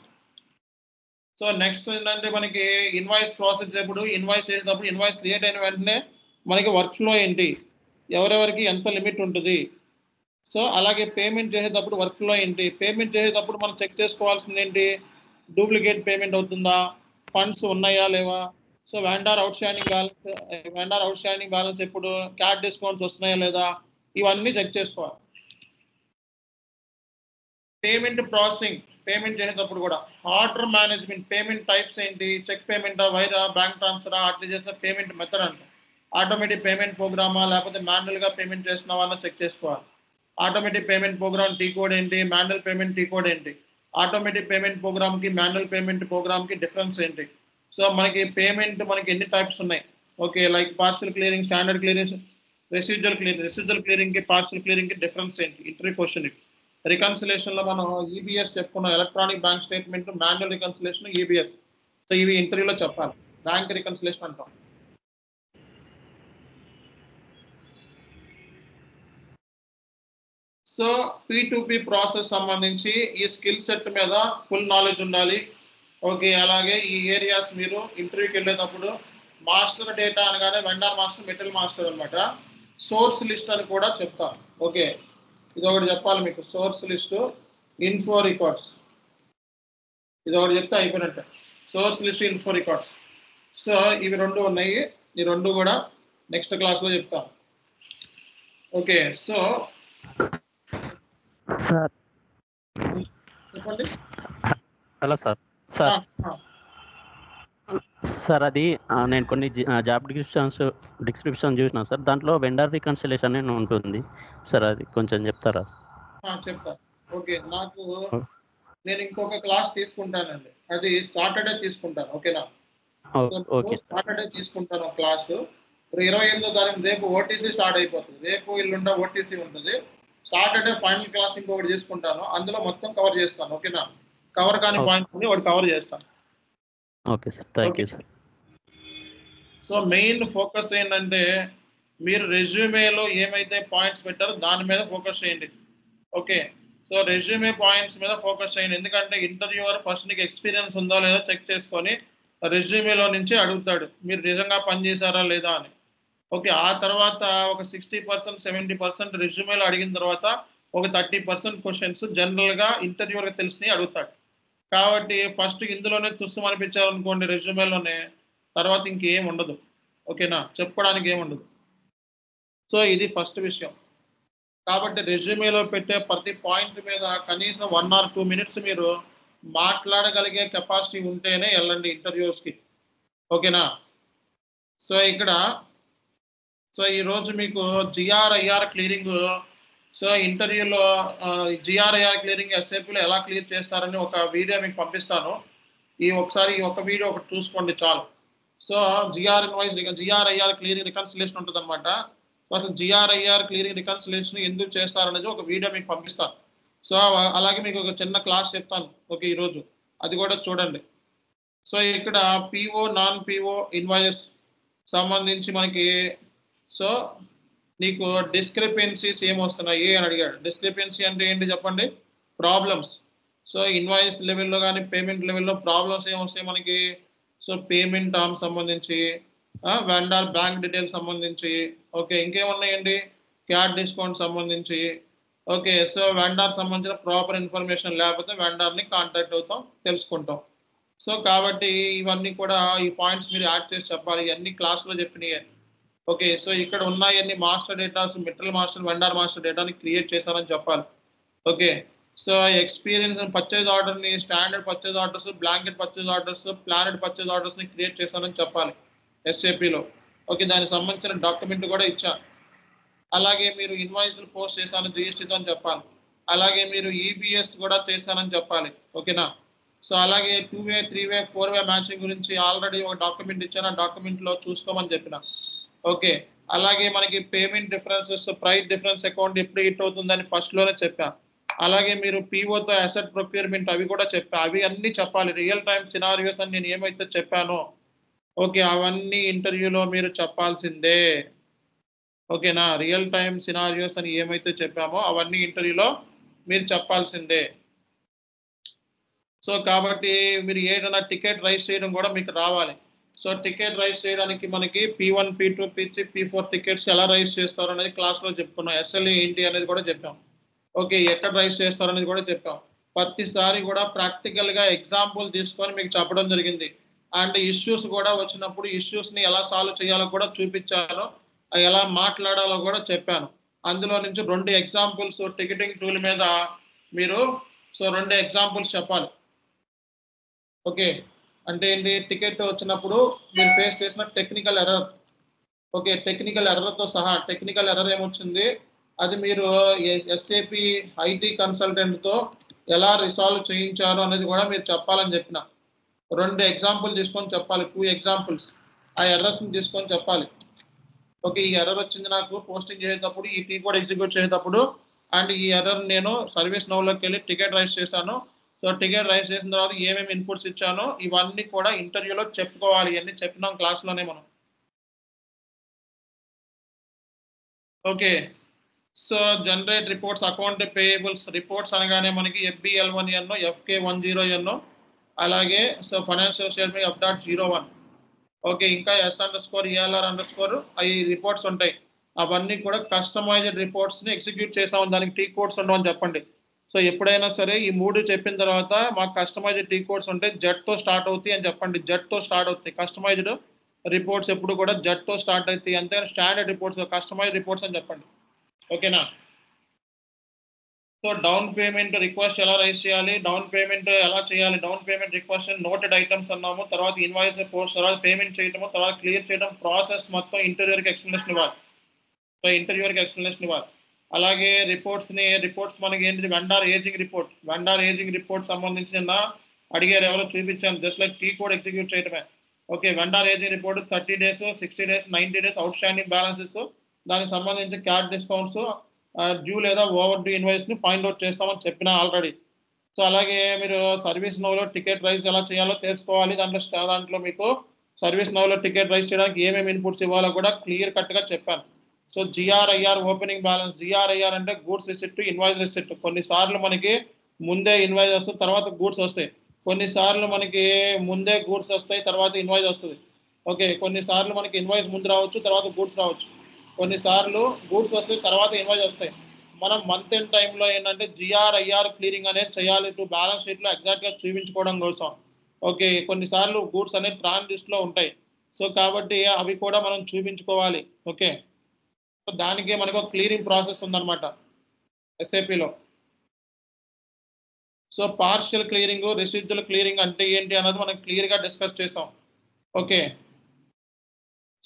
సో నెక్స్ట్ ఏంటంటే మనకి ఇన్వాయిస్ ప్రాసెస్ చేసేటప్పుడు, ఇన్వాయిస్ చేసేటప్పుడు, ఇన్వాయిస్ క్రియేట్ అయిన వెంటనే మనకి వర్క్ ఫ్లో ఏంటి, ఎవరెవరికి ఎంత లిమిట్ ఉంటుంది. సో అలాగే పేమెంట్ చేసేటప్పుడు వర్క్ ఫ్లో ఏంటి, పేమెంట్ చేసేటప్పుడు మనం చెక్ చేసుకోవాల్సింది ఏంటి, డూప్లికేట్ పేమెంట్ అవుతుందా, ఫండ్స్ ఉన్నాయా లేవా, so vendor out standing balance ఎప్పుడు, క్యాష్ డిస్కౌంట్స్ వస్తున్నాయా లేదా, ఇవన్నీ చెక్ చేసుకోవాలి. పేమెంట్ ప్రాసెసింగ్, పేమెంట్ చేసేటప్పుడు కూడా ఆర్డర్ మేనేజ్మెంట్, పేమెంట్ టైప్స్ ఏంటి, చెక్ పేమెంటా, వైరా, బ్యాంక్ ట్రాన్స్ఫరా, ఆర్టీజీఎస్, పేమెంట్ మెథడ్ అంట, ఆటోమేటిక్ పేమెంట్ ప్రోగ్రామా లేకపోతే మాన్యువల్గా పేమెంట్ చేసిన వాళ్ళని చెక్ చేసుకోవాలి. Automatic payment program T code ఏంటి, మాన్యువల్ పేమెంట్ టీ కోడ్ ఏంటి, ఆటోమేటిక్ పేమెంట్ ప్రోగ్రామ్కి మాన్యువల్ పేమెంట్ ప్రోగ్రామ్కి డిఫరెన్స్ ఏంటి. సో మనకి పేమెంట్ మనకి ఎన్ని టైప్స్ ఉన్నాయి, okay, like partial clearing, standard clearing, residual క్లియరింగ్కి పార్సల్ క్లియరింగ్కి డిఫరెన్స్ ఏంటి, ఇంటర్వ్యూ క్వశ్చన్. రికన్సిలేషన్లో మనం ఈబీఎస్ చెప్పుకున్నాం, electronic bank statement, manual reconciliation, EBS. So ఇవి ఇంటర్వ్యూలో చెప్పాలి, బ్యాంక్ రికన్సిలేషన్ అంటాం. సో P2P ప్రాసెస్ సంబంధించి ఈ స్కిల్ సెట్ మీద ఫుల్ నాలెడ్జ్ ఉండాలి. ఓకే, అలాగే ఈ ఏరియాస్ మీరు ఇంటర్వ్యూకి వెళ్ళేటప్పుడు మాస్టర్ డేటా అనగానే వెండార్ మాస్టర్, మెటీరియల్ మాస్టర్ అనమాట, సోర్స్ లిస్ట్ అని కూడా చెప్తాను. ఓకే, ఇది ఒకటి చెప్పాలి మీకు, సోర్స్ లిస్టు, ఇన్ఫో రికార్డ్స్, ఇది ఒకటి చెప్తే అయిపోయినట్టే. Source list, info records. So ఇవి రెండు ఉన్నాయి, ఈ రెండు కూడా నెక్స్ట్ క్లాస్లో చెప్తాను. ఓకే, సో సార్ చెప్పండి. Hello sir. సార్ సార్ అది నేను కొన్ని జాబ్ డిస్క్రిప్షన్ చూసినా సార్, దాంట్లో వెండర్ రికన్సిలేషన్ అని ఉంటుంది సార్, అది కొంచెం చెప్తారా? చెప్తా. ఓకే, నేను ఇంకొక క్లాస్ తీసుకుంటానండి, అది సాటర్డే తీసుకుంటాను. ఓకేనా, ఓకే సాటర్డే తీసుకుంటాను క్లాసు. 28వ తారీఖు రేపు ఓటీసీ స్టార్ట్ అయిపోతుంది, రేపు ఇల్లుండ ఓటీసీ ఉంటుంది. సాటర్డే ఫైనల్ క్లాస్ ఇంకొకటి తీసుకుంటాను, అందులో మొత్తం కవర్ చేస్తాను. ఓకేనా, కవర్ కాని పాయింట్స్ ఉంది ఒకటి కవర్ చేస్తాను. Okay sir, thank you sir. So main focus ఏంటంటే మీరు రెజ్యూమేలో ఏమైతే పాయింట్స్ పెట్టారో దాని మీద ఫోకస్ చేయండి. ఓకే, సో రెజ్యూమే పాయింట్స్ మీద ఫోకస్ చేయండి, ఎందుకంటే ఇంటర్వ్యూవర్ ఫస్ట్ నీకు ఎక్స్పీరియన్స్ ఉందో లేదో చెక్ చేసుకొని రెజ్యూమేలో నుంచి అడుగుతాడు మీరు నిజంగా పనిచేశారా లేదా అని. ఓకే, ఆ తర్వాత ఒక 60%, 70% రెజ్యూమేలో అడిగిన తర్వాత ఒక 30% క్వశ్చన్స్ జనరల్గా ఇంటర్వ్యూలకు తెలిసినవి అడుగుతాడు. కాబట్టి ఫస్ట్ ఇందులోనే తుస్సు అనిపించాలనుకోండి రెజ్యూమేలోనే, తర్వాత ఇంకేం ఉండదు. ఓకేనా, చెప్పుకోవడానికి ఏముండదు. సో ఇది ఫస్ట్ విషయం. కాబట్టి రెజ్యూమేలో పెట్టే ప్రతి పాయింట్ మీద కనీసం 1 or 2 minutes మీరు మాట్లాడగలిగే కెపాసిటీ ఉంటేనే వెళ్ళండి ఇంటర్వ్యూస్కి. ఓకేనా. సో ఇక్కడ ఈరోజు మీకు జిఆర్ఐఆర్ క్లియరింగ్, సో ఇంటర్వ్యూలో జిఆర్ఐఆర్ క్లియరింగ్ ఎస్ఏపీలో ఎలా క్లియర్ చేస్తారని ఒక వీడియో మీకు పంపిస్తాను. ఒకసారి ఈ ఒక వీడియో ఒకటి చూసుకోండి చాలు. సో జిఆర్ఐఆర్ క్లియరింగ్ రికన్సిలేషన్ ఉంటుంది అనమాట. అసలు జిఆర్ఐఆర్ క్లియరింగ్ రికన్సిలేషన్ ఎందుకు చేస్తారనేది ఒక వీడియో మీకు పంపిస్తాను. సో అలాగే మీకు ఒక చిన్న క్లాస్ చెప్తాను ఓకే ఈరోజు, అది కూడా చూడండి. సో ఇక్కడ పిఓ నాన్ పిఓ ఇన్వాయిస్ సంబంధించి మనకి సో నీకు డిస్క్రిపెన్సీస్ ఏమొస్తున్నాయి అని అడిగాడు. డిస్క్రిపెన్సీ అంటే ఏంటి చెప్పండి? ప్రాబ్లమ్స్. సో ఇన్వాయిస్ లెవెల్లో కానీ పేమెంట్ లెవెల్లో ప్రాబ్లమ్స్ ఏమొస్తాయి మనకి? సో పేమెంట్ టర్మ్ సంబంధించి, వెండర్ బ్యాంక్ డీటెయిల్స్ సంబంధించి, ఓకే ఇంకేమున్నాయండి? క్యాట్ డిస్కౌంట్ సంబంధించి, ఓకే సో వెండర్ సంబంధించిన ప్రాపర్ ఇన్ఫర్మేషన్ లేకపోతే వెండర్ని కాంటాక్ట్ అవుతాం, తెలుసుకుంటాం. సో కాబట్టి ఇవన్నీ కూడా ఈ పాయింట్స్ మీరు యాడ్ చేసి చెప్పాలి. ఇవన్నీ క్లాస్లో చెప్పినాయి. ఓకే సో ఇక్కడ ఉన్నాయన్ని master datas, material master, vendor master డేటాని క్రియేట్ చేశారని చెప్పాలి. ఓకే సో ఎక్స్పీరియన్స్ పర్చేజ్ ఆర్డర్ని, standard purchase orders, blanket purchase orders, planned purchase ఆర్డర్స్ని క్రియేట్ చేశారని చెప్పాలి ఎస్ఏపీలో. ఓకే దానికి సంబంధించిన డాక్యుమెంట్ కూడా ఇచ్చాను. అలాగే మీరు ఇన్వాయిస్లు పోస్ట్ చేశాను జిఎస్టీతో అని చెప్పాలి. అలాగే మీరు ఈబిఎస్ కూడా చేశానని చెప్పాలి. ఓకేనా. సో అలాగే 2-way 3-way 4-way మ్యాచింగ్ గురించి ఆల్రెడీ ఒక డాక్యుమెంట్ ఇచ్చాను, ఆ డాక్యుమెంట్లో చూసుకోమని చెప్పిన. ఓకే అలాగే మనకి payment differences, price difference account ఎప్పుడు హిట్ అవుతుందని ఫస్ట్లోనే చెప్పాను. అలాగే మీరు పీఓతో అసెట్ ప్రొక్యూర్మెంట్ అవి కూడా చెప్పా, అవి అన్నీ చెప్పాలి. రియల్ టైమ్ సినారియోస్ అని నేను ఏమైతే చెప్పానో ఓకే అవన్నీ ఇంటర్వ్యూలో మీరు చెప్పాల్సిందే. ఓకేనా. రియల్ టైమ్ సినారియోస్ అని ఏమైతే చెప్పామో అవన్నీ ఇంటర్వ్యూలో మీరు చెప్పాల్సిందే. సో కాబట్టి మీరు ఏదైనా టికెట్ రైజ్ చేయడం కూడా మీకు రావాలి. సో టికెట్ రైజ్ చేయడానికి మనకి P1, P2, P3, P4 tickets ఎలా రైజ్ చేస్తారు అనేది క్లాస్లో చెప్పుకున్నాం. ఎస్ఎల్ఏ ఏంటి అనేది కూడా చెప్పాం. ఓకే ఎక్కడ రైజ్ చేస్తారు అనేది కూడా చెప్పాం. ప్రతిసారి కూడా ప్రాక్టికల్గా ఎగ్జాంపుల్ తీసుకొని మీకు చెప్పడం జరిగింది. అండ్ ఇష్యూస్ కూడా వచ్చినప్పుడు ఇష్యూస్ని ఎలా సాల్వ్ చేయాలో కూడా చూపించాను, ఎలా మాట్లాడాలో కూడా చెప్పాను. అందులో నుంచి 2 ఎగ్జాంపుల్స్ టికెటింగ్ టూల్ మీద మీరు 2 ఎగ్జాంపుల్స్ చెప్పాలి. ఓకే అంటే ఏంటి? టికెట్ వచ్చినప్పుడు మీరు ఫేస్ చేసిన టెక్నికల్ ఎర్రర్, ఓకే టెక్నికల్ ఎర్రర్తో సహా టెక్నికల్ ఎర్రర్ ఏమొచ్చింది అది మీరు ఎస్ఏపి ఐటీ కన్సల్టెంట్తో ఎలా రిసాల్వ్ చేయించారు అనేది కూడా మీరు చెప్పాలని చెప్పిన. 2 ఎగ్జాంపుల్ తీసుకొని చెప్పాలి, 2 ఎగ్జాంపుల్స్ ఆ ఎర్రర్స్ని తీసుకొని చెప్పాలి. ఓకే ఈ ఎర్రర్ వచ్చింది నాకు పోస్టింగ్ చేసేటప్పుడు, ఈ టీ కోడ్ ఎగ్జిక్యూట్ చేసేటప్పుడు, అండ్ ఈ ఎర్రర్ నేను సర్వీస్ నౌలోకి వెళ్ళి టికెట్ రైజ్ చేశాను. సో టికెట్ రైజ్ చేసిన తర్వాత ఏమేమి ఇన్పుట్స్ ఇచ్చానో ఇవన్నీ కూడా ఇంటర్వ్యూలో చెప్పుకోవాలి. ఇవన్నీ చెప్పినాం క్లాస్లోనే మనం. Okay so generate reports, account payables reports అనగానే మనకి FB11N, FK10N, అలాగే so financial statement F.01. Okay ఇంకా S_ELR_ అవి రిపోర్ట్స్ ఉంటాయి. అవన్నీ కూడా కస్టమైజ్డ్ రిపోర్ట్స్ని ఎగ్జిక్యూట్ చేసాము. దానికి టీ కోడ్స్ ఉండవని చెప్పండి. సో ఎప్పుడైనా సరే ఈ 3 చెప్పిన తర్వాత మాకు కస్టమైజ్డ్ టీ కోడ్స్ ఉంటాయి, జెడ్తో స్టార్ట్ అవుతాయి అని చెప్పండి. జెడ్తో స్టార్ట్ అవుతాయి కస్టమైజ్డ్ రిపోర్ట్స్, ఎప్పుడు కూడా జెడ్తో స్టార్ట్ అవుతాయి. అంతే స్టాండర్డ్ రిపోర్ట్స్ కస్టమైజ్డ్ రిపోర్ట్స్ అని చెప్పండి. ఓకేనా. సో డౌన్ పేమెంట్ రిక్వెస్ట్ ఎలా రైజ్ చేయాలి, డౌన్ పేమెంట్ ఎలా చేయాలి, down payment request noted items అన్నాము, తర్వాత ఇన్వాయిస్ పోస్ట్, తర్వాత పేమెంట్ చేయడము, తర్వాత క్లియర్ చేయడం, ప్రాసెస్ మొత్తం ఇంటర్వ్యూకి ఎక్స్ప్లెనేషన్ ఇవ్వాలి. సో ఇంటర్వ్యూకి ఎక్స్ప్లెనేషన్ ఇవ్వాలి. అలాగే రిపోర్ట్స్ మనకి ఏంటి? వెండర్ ఏజింగ్ రిపోర్ట్ సంబంధించి నిన్న అడిగారు, ఎవరో చూపించాను. Just like T code execute చేయడమే. Okay vendor ageing report 30 days, 60 days, 90 days outstanding balances, దానికి సంబంధించి క్యాట్ డిస్కౌంట్స్, డ్యూ లేదా ఓవర్ డ్యూ ఇన్వాయిస్ని ఫైండ్ అవుట్ చేస్తామని చెప్పిన ఆల్రెడీ. సో అలాగే మీరు సర్వీస్ నౌలో టికెట్ రైజ్ ఎలా చేయాలో తెలుసుకోవాలి. దాంట్లో మీకు సర్వీస్ నౌలో టికెట్ రైజ్ చేయడానికి ఏమేమి ఇన్పుట్స్ ఇవ్వాలో కూడా క్లియర్ కట్గా చెప్పాను. So GRIR opening balance, GRIR అంటే గూడ్స్ రిసిప్ట్, ఇన్వాయిస్ రిసిప్ట్. కొన్నిసార్లు మనకి ముందే ఇన్వాయిస్ వస్తుంది, తర్వాత గూడ్స్ వస్తాయి. కొన్నిసార్లు మనకి ముందే గూడ్స్ వస్తాయి, తర్వాత ఇన్వాయిస్ వస్తుంది. ఓకే కొన్నిసార్లు మనకి ఇన్వాయిస్ ముందు రావచ్చు, తర్వాత గూడ్స్ రావచ్చు. కొన్నిసార్లు గూడ్స్ వస్తాయి, తర్వాత ఇన్వాయిస్ వస్తాయి. మనం మంత్ ఎండ్ టైంలో ఏంటంటే GR/IR క్లియరింగ్ అనేది చేయాలి టు బ్యాలెన్స్ షీట్లో ఎగ్జాక్ట్గా చూపించుకోవడం కోసం. ఓకే, కొన్నిసార్లు గూడ్స్ అనేది ట్రాన్ లిస్ట్లో ఉంటాయి. సో కాబట్టి అవి కూడా మనం చూపించుకోవాలి. ఓకే, సో దానికి మనకు క్లియరింగ్ ప్రాసెస్ ఉందన్నమాట SAPలో. So partial clearing, residual clearing అంటే ఏంటి అన్నది మనం క్లియర్గా డిస్కస్ చేసాం. Okay,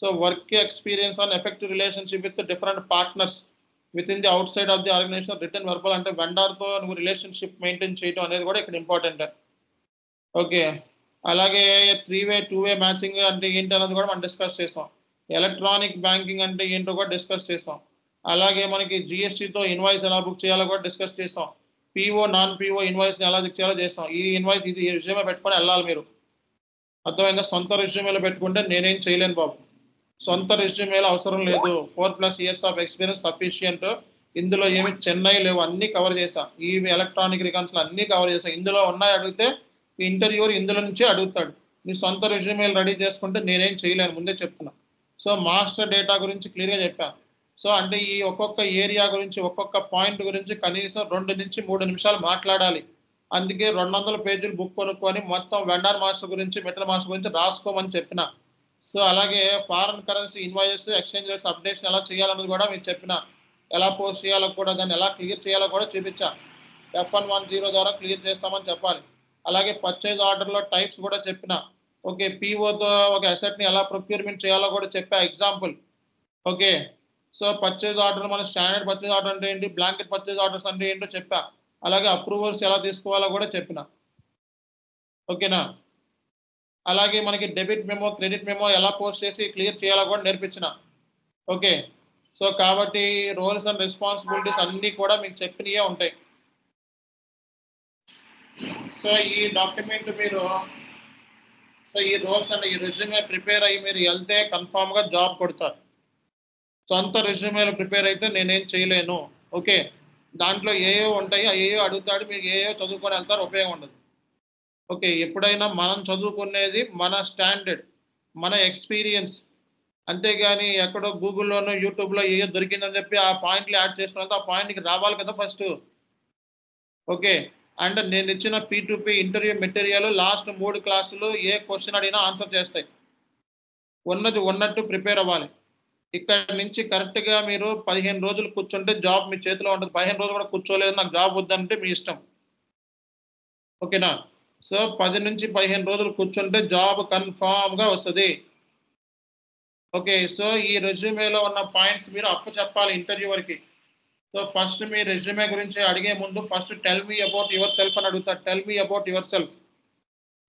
so work experience on effective relationship with different partners with in the outside of the organization, return verbal అంటే వెండర్తో నువ్వు రిలేషన్షిప్ మెయింటైన్ చేయడం అనేది కూడా ఇక్కడ ఇంపార్టెంట్. ఓకే, అలాగే 3-way 2-way మ్యాచింగ్ అంటే ఏంటి అన్నది కూడా మనం డిస్కస్ చేసాం. ఎలక్ట్రానిక్ బ్యాంకింగ్ అంటే ఏంటో కూడా డిస్కస్ చేసాం. అలాగే మనకి GSTతో ఇన్వాయిస్ ఎలా బుక్ చేయాలో కూడా డిస్కస్ చేసాం. PO నాన్ PO ఇన్వాయిస్ని ఎలా బుక్ చేయాలో చేసాం. ఈ ఇన్వాయిస్ ఇది రెజ్యూమే పెట్టుకొని వెళ్ళాలి మీరు. అర్థమైందా? సొంత రెజ్యూమేలో పెట్టుకుంటే నేనేం చేయలేను బాబు. సొంత రెజ్యూమేలో అవసరం లేదు. 4+ years ఆఫ్ ఎక్స్పీరియన్స్ సఫిషియంట్. ఇందులో ఏమి చెన్నై లేవు, అన్నీ కవర్ చేసా. ఈ ఎలక్ట్రానిక్ రికార్డ్స్లో అన్నీ కవర్ చేసా. ఇందులో ఉన్నాయి అడిగితే ఇంటర్వ్యూర్ ఇందులో నుంచే అడుగుతాడు. నీ సొంత రెజ్యూమేలు రెడీ చేసుకుంటే నేనేం చేయలేను, ముందే చెప్తున్నా. సో మాస్టర్ డేటా గురించి క్లియర్గా చెప్పాను. సో అంటే ఈ ఒక్కొక్క ఏరియా గురించి, ఒక్కొక్క పాయింట్ గురించి కనీసం 2 నుంచి 3 నిమిషాలు మాట్లాడాలి. అందుకే 200 పేజీలు బుక్ కొనుక్కొని మొత్తం వెండర్ మాస్టర్ గురించి, మెటల్ మాస్టర్ గురించి రాసుకోమని చెప్పిన. సో అలాగే foreign currency invoices, exchange rates updation ఎలా చేయాలన్నది కూడా మీకు చెప్పిన. ఎలా పోస్ట్ చేయాలో కూడా, దాన్ని ఎలా క్లియర్ చేయాలో కూడా చూపించా. F110 ద్వారా క్లియర్ చేస్తామని చెప్పాలి. అలాగే పర్చేజ్ ఆర్డర్లో టైప్స్ కూడా చెప్పిన. ఓకే, POతో ఒక అసెట్ని ఎలా ప్రొక్యూర్మెంట్ చేయాలో కూడా చెప్పా example. Okay, so purchase order, మన స్టాండర్డ్ పర్చేజ్ ఆర్డర్ అంటే ఏంటి, బ్లాంకెట్ పర్చేజ్ ఆర్డర్స్ అంటే ఏంటో చెప్పా. అలాగే అప్రూవల్స్ ఎలా తీసుకోవాలో కూడా చెప్పిన. ఓకేనా? అలాగే మనకి డెబిట్ మెమో, క్రెడిట్ మెమో ఎలా పోస్ట్ చేసి క్లియర్ చేయాలో కూడా నేర్పించిన. ఓకే, సో కాబట్టి రోల్స్ అండ్ రెస్పాన్సిబిలిటీస్ అన్నీ కూడా మీకు చెప్పినవే ఉంటాయి. సో ఈ డాక్యుమెంట్ మీరు, సో ఈ రోల్స్ అండ్ ఈ రెజ్యూమే ప్రిపేర్ అయ్యి మీరు వెళ్తే కన్ఫామ్గా జాబ్ కొడతారు. సొంత రెజ్యూమేలు ప్రిపేర్ అయితే నేనేం చేయలేను. ఓకే, దాంట్లో ఏయో ఉంటాయి, ఏయో అడుగుతాడు, మీకు ఏయో చదువుకొని వెళ్తారు, ఉపయోగం ఉండదు. ఓకే, ఎప్పుడైనా మనం చదువుకునేది మన స్టాండర్డ్, మన ఎక్స్పీరియన్స్, అంతేగాని ఎక్కడో గూగుల్లోనో యూట్యూబ్లో ఏయో దొరికిందని చెప్పి ఆ పాయింట్లు యాడ్ చేసుకున్నంత ఆ పాయింట్కి రావాలి కదా ఫస్ట్. ఓకే, అండ్ నేను ఇచ్చిన P2P ఇంటర్వ్యూ మెటీరియల్ లాస్ట్ 3 క్లాసులు ఏ క్వశ్చన్ అడిగినా ఆన్సర్ చేస్తాయి. ఉన్నది ఉన్నట్టు ప్రిపేర్ అవ్వాలి. ఇక్కడ నుంచి కరెక్ట్గా మీరు 15 రోజులు కూర్చుంటే జాబ్ మీ చేతిలో ఉంటుంది. 15 రోజులు కూడా కూర్చోలేదు, నాకు జాబ్ వద్దంటే మీ ఇష్టం. ఓకేనా? సో 10 నుంచి 15 రోజులు కూర్చుంటే జాబ్ కన్ఫామ్గా వస్తుంది. ఓకే, సో ఈ రెజ్యూమేలో ఉన్న పాయింట్స్ మీరు అప్పు చెప్పాలి ఇంటర్వ్యూవర్కి. సో ఫస్ట్ మీ రెజ్యూమే గురించి అడిగే ముందు first tell me about your self అని అడుగుతారు. Tell me about your self.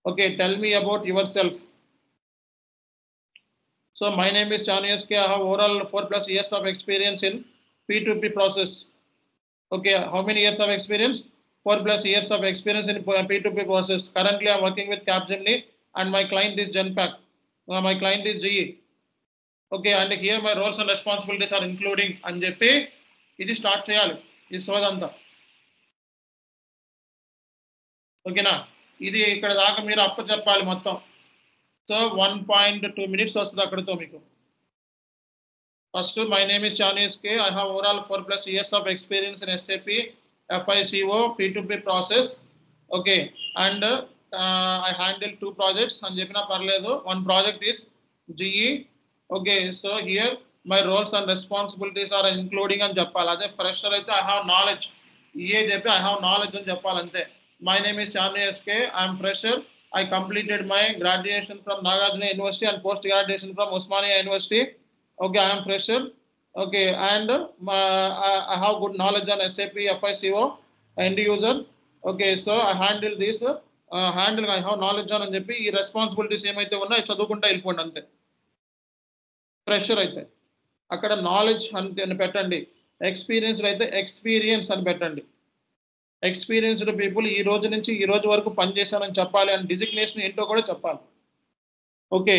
Okay, tell me about your self. So my name is Chanu SK. I have overall 4+ years of experience in P2P process. Okay, how many years of experience? 4+ years of experience in P2P process. Currently I am working with Capgemini and my client is Genpact. My client is GE. Okay, and here my roles and responsibilities are including అని చెప్పి ఇది start చేయాలి ఈ సోదంతా. ఓకేనా? ఇది ఇక్కడ దాకా మీరు అప్పు చెప్పాలి మొత్తం. సో 1.2 minutes వస్తుంది అక్కడితో మీకు. First my name is Chanu SK. I have overall 4+ years of experience in SAP FICO P2P process. Okay, and I handle 2 projects అని చెప్పినా పర్లేదు. One project is GE. Okay, so here my roles and responsibilities are including అని చెప్పాలి. అదే fresher అయితే I have knowledge. ఏ చెప్పి I have knowledge అని చెప్పాలి అంతే. My name is Chanu SK. I am fresher. I completed my graduation from Nagarjuna University and post graduation from Osmania University. Okay, I am fresher. Okay, and I have good knowledge on SAP FICO end user. Okay, so I handle this. I have knowledge on అని చెప్పి ఈ responsibilities ఏమైతే ఉన్నాయో చదువుకుంటా వెళ్ళిపోండి అంతే. Fresher అయితే అక్కడ నాలెడ్జ్ అని పెట్టండి. ఎక్స్పీరియన్స్ అయితే ఎక్స్పీరియన్స్ అని పెట్టండి. ఎక్స్పీరియన్స్డ్ పీపుల్ ఈ రోజు నుంచి ఈ రోజు వరకు పనిచేశానని చెప్పాలి, అండ్ డిజిగ్నేషన్ ఏంటో కూడా చెప్పాలి. Okay,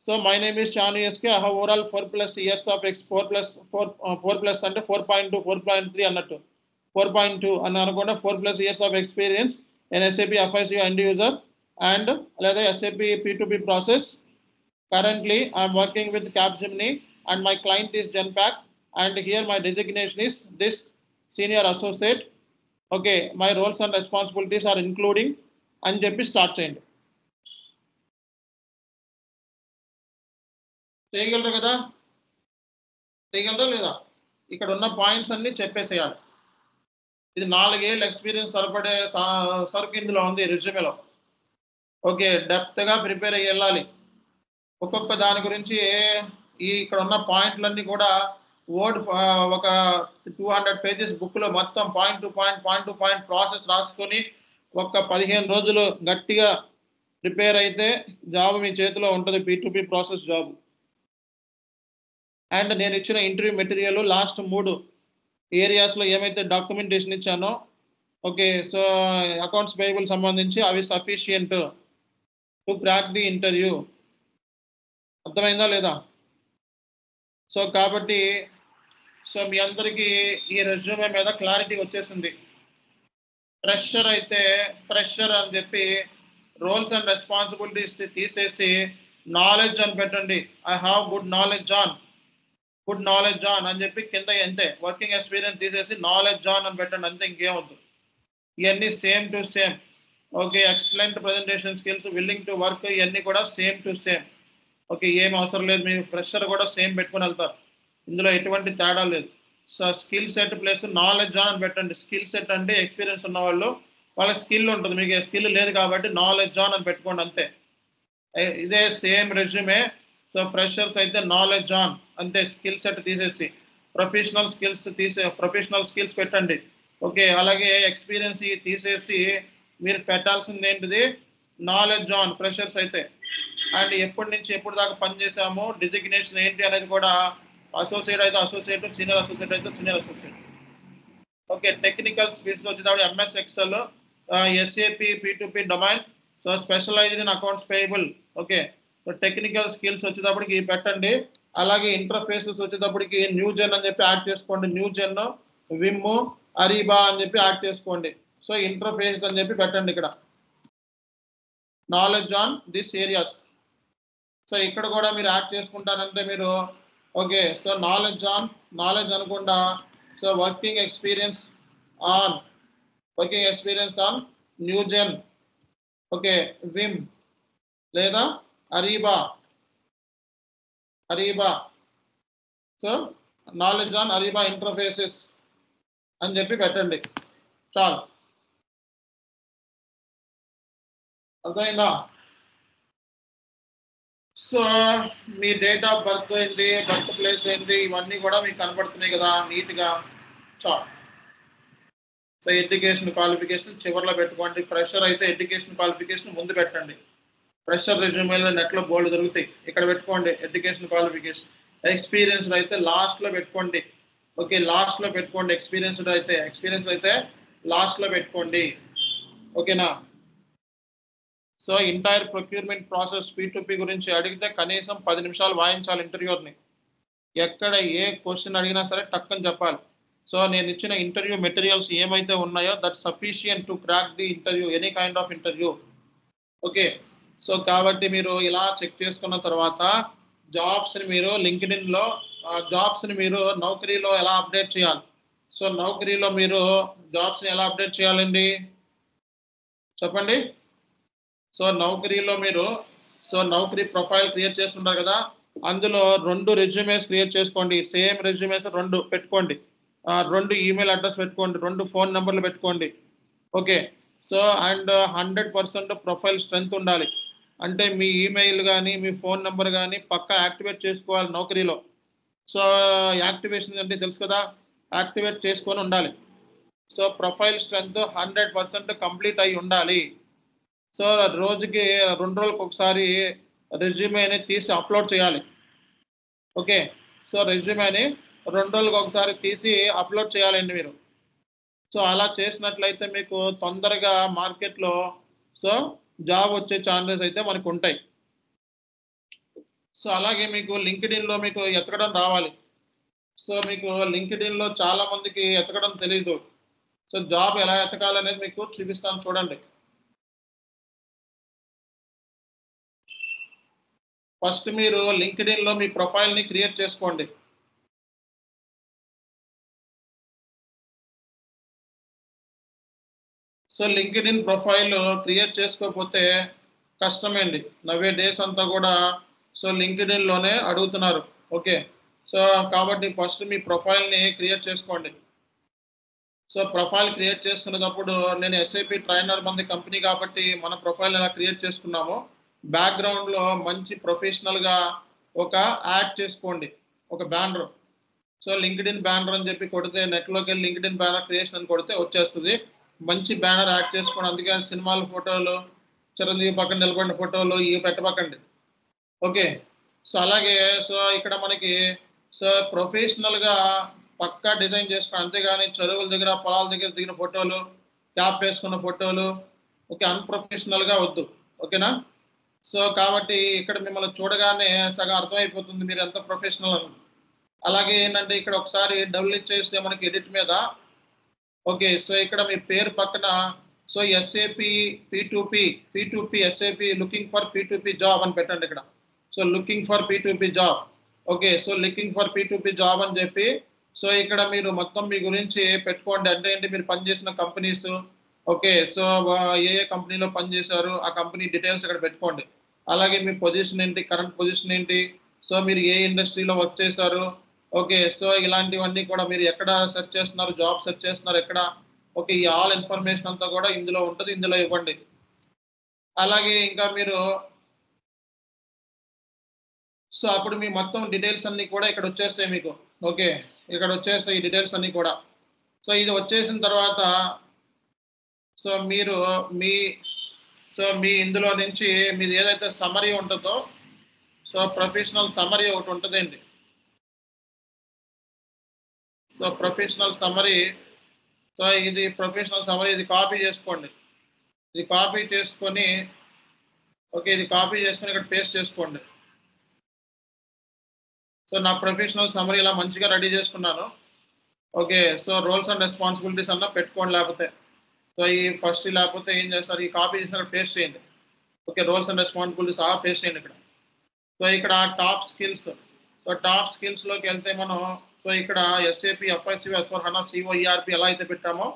so my name is Chanu SK. I have overall 4+ years of 4+ అంటే 4.2 4.3 అన్నట్టు 4.2 అని అనుకోండి. 4+ years of experience in SAP FICO end user and లేదా SAP P2P process. Currently I am working with Capgemini and my client is Genpact and here my designation is this. Senior associate, okay, my roles and responsibilities are including అని చెప్పి start చేయండి. చేయగలరు కదా, చేయగలరా లేదా? ఇక్కడ ఉన్న పాయింట్స్ అన్ని చెప్పేసేయాలి. ఇది 4 ఏళ్ళు ఎక్స్పీరియన్స్ సరిపడే సరుకు ఇందులో ఉంది రెజ్యూమేలో. ఓకే, డెప్త్గా ప్రిపేర్ అయ్యి వెళ్ళాలి. ఒక్కొక్క దాని గురించి ఇక్కడ ఉన్న పాయింట్లన్నీ కూడా వర్డ్ ఒక 200 పేజెస్ బుక్లో మొత్తం పాయింట్ టు పాయింట్ ప్రాసెస్ రాసుకొని ఒక 15 రోజులు గట్టిగా ప్రిపేర్ అయితే జాబ్ మీ చేతిలో ఉంటుంది, P2P ప్రాసెస్ జాబ్. అండ్ నేను ఇచ్చిన ఇంటర్వ్యూ మెటీరియల్ లాస్ట్ 3 ఏరియాస్లో ఏమైతే డాక్యుమెంటేషన్ ఇచ్చానో, ఓకే, సో అకౌంట్స్ పేయబుల్ సంబంధించి అవి sufficient to crack the interview. అర్థమైందా లేదా? సో కాబట్టి సో మీ అందరికీ ఈ రెజ్యూమే మీద క్లారిటీ వచ్చేసింది. ఫ్రెషర్ అయితే ఫ్రెషర్ అని చెప్పి రోల్స్ అండ్ రెస్పాన్సిబిలిటీస్ తీసేసి నాలెడ్జ్ అని పెట్టండి. I have good knowledge on అని చెప్పి కింద అంతే. వర్కింగ్ ఎక్స్పీరియన్స్ తీసేసి నాలెడ్జ్ ఆన్ అని పెట్టండి, అంతే, ఇంకేమొద్దు. ఇవన్నీ same to same. Okay, excellent presentation skills, willing to work, ఇవన్నీ కూడా సేమ్ టు సేమ్. ఓకే, ఏం అవసరం లేదు, మీరు ఫ్రెషర్ కూడా సేమ్ పెట్టుకొని వెళ్తారు, ఇందులో ఎటువంటి తేడా లేదు. So skill set plus knowledge on అని పెట్టండి. స్కిల్ సెట్ అంటే ఎక్స్పీరియన్స్ ఉన్న వాళ్ళు, వాళ్ళ స్కిల్ ఉంటుంది, మీకు స్కిల్ లేదు కాబట్టి నాలెడ్జ్ ఆన్ అని పెట్టుకోండి, అంతే. ఇదే సేమ్ రెజ్యూమే. సో ఫ్రెషర్స్ అయితే నాలెడ్జ్ ఆన్ అంతే, స్కిల్ సెట్ తీసేసి ప్రొఫెషనల్ స్కిల్స్ పెట్టండి. ఓకే, అలాగే ఎక్స్పీరియన్స్ తీసేసి మీరు పెట్టాల్సింది ఏంటిది, నాలెడ్జ్ ఆన్ ఫ్రెషర్స్ అయితే. అండ్ ఎప్పటి నుంచి ఎప్పుడు దాకా పనిచేసాము, డిజిగ్నేషన్ ఏంటి అనేది కూడా, అసోసియేట్ అయితే అసోసియేట్, సీనియర్ అసోసియేట్ అయితే senior associate. Okay, technical skills వచ్చేటప్పుడు MS Excel, SAP P2P domain, so specialized in accounts payable. Okay, so technical skills వచ్చేటప్పటికి పెట్టండి. అలాగే ఇంటర్ఫేసెస్ వచ్చేటప్పటికి న్యూజెన్ అని చెప్పి యాడ్ చేసుకోండి. న్యూజెన్, విమ్, అరీబా అని చెప్పి యాడ్ చేసుకోండి. సో ఇంటర్ఫేస్ అని చెప్పి పెట్టండి ఇక్కడ. Knowledge on this areas. So ఇక్కడ కూడా మీరు యాడ్ చేసుకుంటానంటే మీరు, ఓకే, సో నాలెడ్జ్ అనకుండా so working experience on Newgen, okay, VIM లేదా Ariba. So knowledge on Ariba interfaces అని చెప్పి పెట్టండి, చాలు. అర్థమైందా? సో మీ డేట్ ఆఫ్ బర్త్ ఏంటి, బర్త్ ప్లేస్ ఏంటి, ఇవన్నీ కూడా మీకు కనబడుతున్నాయి కదా నీట్గా, చాలు. సో ఎడ్యుకేషన్ క్వాలిఫికేషన్ చివరిలో పెట్టుకోండి. ఫ్రెషర్ అయితే ఎడ్యుకేషన్ క్వాలిఫికేషన్ ముందు పెట్టండి. ఫ్రెషర్ రెజ్యూమేలో నెట్లో బోల్డ్ దొరుకుతాయి, ఇక్కడ పెట్టుకోండి ఎడ్యుకేషన్ క్వాలిఫికేషన్. ఎక్స్పీరియన్స్డ్ అయితే లాస్ట్లో పెట్టుకోండి. ఓకే, లాస్ట్లో పెట్టుకోండి. ఎక్స్పీరియన్స్డ్ అయితే లాస్ట్లో పెట్టుకోండి, ఓకేనా? So entire procurement process P2P గురించి అడిగితే కనీసం 10 నిమిషాలు వాయించాలి ఇంటర్వ్యూని. ఎక్కడ ఏ క్వశ్చన్ అడిగినా సరే టక్కని చెప్పాలి. సో నేను ఇచ్చిన ఇంటర్వ్యూ మెటీరియల్స్ ఏమైతే ఉన్నాయో that sufficient to crack the interview, any kind of interview. Okay, so కాబట్టి మీరు ఇలా చెక్ చేసుకున్న తర్వాత జాబ్స్ని మీరు లింక్డ్ఇన్లో మీరు నౌకరీలో ఎలా అప్డేట్ చేయాలి. సో నౌకరీలో మీరు జాబ్స్ని ఎలా అప్డేట్ చేయాలండి చెప్పండి. సో నౌకరీలో మీరు నౌకరీ ప్రొఫైల్ క్రియేట్ చేస్తుంటారు కదా, అందులో 2 రెజ్యూమేస్ క్రియేట్ చేసుకోండి. సేమ్ రెజ్యూమేస్ 2 పెట్టుకోండి. 2 ఈమెయిల్ అడ్రస్ పెట్టుకోండి, 2 ఫోన్ నెంబర్లు పెట్టుకోండి. Okay, so and 100% profile strength ఉండాలి. అంటే మీ ఈమెయిల్ కానీ మీ ఫోన్ నెంబర్ కానీ పక్కా యాక్టివేట్ చేసుకోవాలి నౌకరీలో. సో యాక్టివేషన్ అంటే తెలుసు కదా, యాక్టివేట్ చేసుకొని ఉండాలి. సో ప్రొఫైల్ స్ట్రెంత్ 100% కంప్లీట్ అయి ఉండాలి. సో రోజుకి 2 రోజులకు ఒకసారి రెజ్యూమేని తీసి అప్లోడ్ చేయాలి. ఓకే, సో రెజ్యూమేని 2 రోజులకు ఒకసారి తీసి అప్లోడ్ చేయాలండి మీరు. సో అలా చేసినట్లయితే మీకు తొందరగా మార్కెట్లో జాబ్ వచ్చే ఛాన్సెస్ అయితే మనకు ఉంటాయి. సో అలాగే మీకు లింక్డ్ఇన్లో మీకు ఎతకడం రావాలి. సో మీకు లింక్డ్ఇన్లో చాలా మందికి ఎతకడం తెలీదు. సో జాబ్ ఎలా ఎతకాలనేది మీకు చూపిస్తాను చూడండి. ఫస్ట్ మీరు లింక్డ్ఇన్లో మీ ప్రొఫైల్ని క్రియేట్ చేసుకోండి. So linked in profile create చేసుకోకపోతే కష్టమేండి. నవ్వే డేస్ అంతా కూడా సో లింక్డ్ ఇన్లోనే అడుగుతున్నారు. ఓకే, సో కాబట్టి ఫస్ట్ మీ ప్రొఫైల్ని క్రియేట్ చేసుకోండి. సో ప్రొఫైల్ క్రియేట్ చేసుకునేటప్పుడు నేను ఎస్ఐపి ట్రైనర్ మంది కంపెనీ కాబట్టి మన ప్రొఫైల్ ఎలా క్రియేట్ చేసుకున్నామో బ్యాక్గ్రౌండ్లో మంచి ప్రొఫెషనల్గా ఒక యాడ్ చేసుకోండి, ఒక banner. So linked in banner అని చెప్పి కొడితే నెట్లోకి వెళ్ళి లింక్డ్ ఇన్ బ్యానర్ క్రియేషన్ అని కొడితే వచ్చేస్తుంది. మంచి బ్యానర్ యాడ్ చేసుకోండి. అందుకే సినిమాల ఫోటోలు, చిరంజీవి పక్కన నిలబడిన ఫోటోలు ఇవి పెట్టబకండి. ఓకే, సో అలాగే సో ఇక్కడ మనకి సో ప్రొఫెషనల్గా పక్కా డిజైన్ చేసుకోండి. అంతేగాని చెరువుల దగ్గర పొలాల దగ్గర దిగిన ఫోటోలు, క్యాప్ వేసుకున్న ఫోటోలు ఓకే అన్ప్రొఫెషనల్గా వద్దు. ఓకేనా? సో కాబట్టి ఇక్కడ మిమ్మల్ని చూడగానే సగం అర్థమైపోతుంది మీరు ఎంత ప్రొఫెషనల్ అని. అలాగే ఏంటంటే ఇక్కడ ఒకసారి డబుల్ ఇచ్చేస్తే మనకి ఎడిట్ మీద ఓకే, సో ఇక్కడ మీ పేరు పక్కన so SAP P2P SAP looking for P2P job అని పెట్టండి ఇక్కడ. So looking for P2P job. Okay, so looking for P2P job అని చెప్పి సో ఇక్కడ మీరు మొత్తం మీ గురించి పెట్టుకోండి. అంటే ఏంటి మీరు పనిచేసిన కంపెనీస్ ఓకే, సో ఏ కంపెనీలో పనిచేశారు ఆ కంపెనీ డీటెయిల్స్ ఇక్కడ పెట్టుకోండి. అలాగే మీ పొజిషన్ ఏంటి, కరెంట్ పొజిషన్ ఏంటి, సో మీరు ఏ ఇండస్ట్రీలో వర్క్ చేశారు ఓకే, సో ఇలాంటివన్నీ కూడా మీరు ఎక్కడ సెర్చ్ చేస్తున్నారు, జాబ్ సెర్చ్ చేస్తున్నారు ఎక్కడ ఓకే, ఈ ఆల్ ఇన్ఫర్మేషన్ అంతా కూడా ఇందులో ఉంటుంది, ఇందులో ఇవ్వండి. అలాగే ఇంకా మీరు సో అప్పుడు మీ మొత్తం డీటెయిల్స్ అన్నీ కూడా ఇక్కడ వచ్చేస్తాయి మీకు. ఓకే, ఇక్కడ వచ్చేస్తాయి ఈ డీటెయిల్స్ అన్నీ కూడా. సో ఇది వచ్చేసిన తర్వాత సో మీరు మీ ఇందులో నుంచి మీది ఏదైతే సమరీ ఉంటుందో సో ప్రొఫెషనల్ సమరీ ఒకటి ఉంటుందండి. సో ప్రొఫెషనల్ సమరీ, సో ఇది ప్రొఫెషనల్ సమరీ, ఇది కాపీ చేసుకోండి. ఇది కాపీ చేసుకొని ఓకే, ఇది కాపీ చేసుకొని ఇక్కడ పేస్ట్ చేసుకోండి. సో నా ప్రొఫెషనల్ సమరీ ఇలా మంచిగా రెడీ చేసుకున్నాను. Okay, so roles and responsibilities అన్నా పెట్టుకోండి. లేకపోతే సో ఈ ఫస్ట్ లేకపోతే ఏం చేస్తారు, ఈ కాపీ చేసిన పేస్ట్ చేయండి. Okay, roles and responsibilities paste చేయండి ఇక్కడ. సో ఇక్కడ టాప్ స్కిల్స్, సో టాప్ స్కిల్స్లోకి వెళ్తే మనం సో ఇక్కడ SAP FICO S/4HANA CO ERP ఎలా అయితే పెట్టామో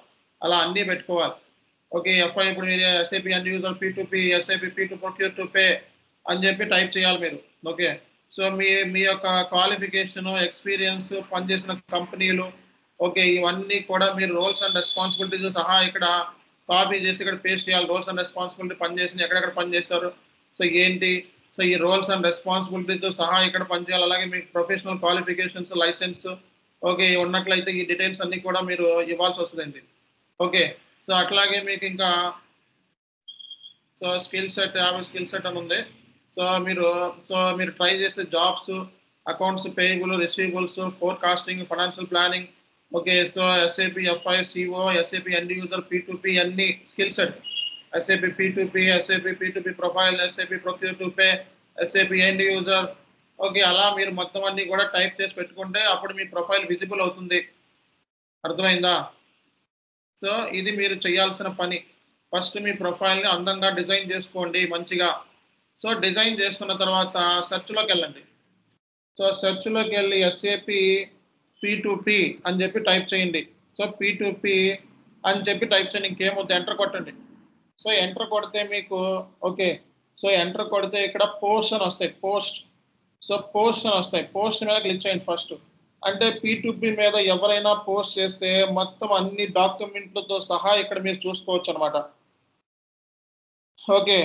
అలా అన్నీ పెట్టుకోవాలి. ఓకే, FI ఇప్పుడు మీరు SAP and user P2P SAP P2 procure to pay అని చెప్పి టైప్ చేయాలి మీరు. ఓకే, సో మీ యొక్క క్వాలిఫికేషను, ఎక్స్పీరియన్స్, పనిచేసిన కంపెనీలు ఓకే ఇవన్నీ కూడా మీరు రోల్స్ అండ్ రెస్పాన్సిబిలిటీస్ సహా ఇక్కడ కాపీ చేసి ఇక్కడ పేస్ట్ చేయాలి. రోల్స్ అండ్ రెస్పాన్సిబిలిటీ పనిచేసిన ఎక్కడెక్కడ పనిచేస్తారు సో ఏంటి, సో ఈ రోల్స్ అండ్ రెస్పాన్సిబిలిటీతో సహా ఇక్కడ పనిచేయాలి. అలాగే మీకు ప్రొఫెషనల్ క్వాలిఫికేషన్స్, లైసెన్స్ ఓకే ఉన్నట్లయితే ఈ డీటెయిల్స్ అన్నీ కూడా మీరు ఇవ్వాల్సి వస్తుందండి. ఓకే, సో అట్లాగే మీకు ఇంకా so skill set 50 skill set అని ఉంది. సో మీరు ట్రై చేసే jobs, accounts payable, receivables, forecasting, financial planning okay, so SAP FI CO SAP end user P2P అన్ని skill set, SAP P2P SAP P2P profile, SAP procure to pay, SAP end user okay అలా మీరు మొత్తం అన్నీ కూడా type చేసి పెట్టుకుంటే అప్పుడు మీ profile visible అవుతుంది. అర్థమైందా? సో ఇది మీరు చేయాల్సిన పని. ఫస్ట్ మీ ప్రొఫైల్ని అందంగా డిజైన్ చేసుకోండి మంచిగా. సో డిజైన్ చేసుకున్న తర్వాత సెర్చ్లోకి వెళ్ళండి. సో సెర్చ్లోకి వెళ్ళి ఎస్ఏపి P2P అని చెప్పి టైప్ చేయండి. సో P2P అని చెప్పి టైప్ చేయండి, ఇంకేమవుతుంది ఎంటర్ కొట్టండి. సో ఎంటర్ కొడితే మీకు ఓకే, సో ఎంటర్ కొడితే ఇక్కడ పోస్ట్ అని వస్తాయి, పోస్ట్ అని వస్తాయి. పోస్ట్ మీద క్లిక్ చేయండి ఫస్ట్. అంటే P2P మీద ఎవరైనా పోస్ట్ చేస్తే మొత్తం అన్ని డాక్యుమెంట్లతో సహా ఇక్కడ మీరు చూసుకోవచ్చు అనమాట. ఓకే,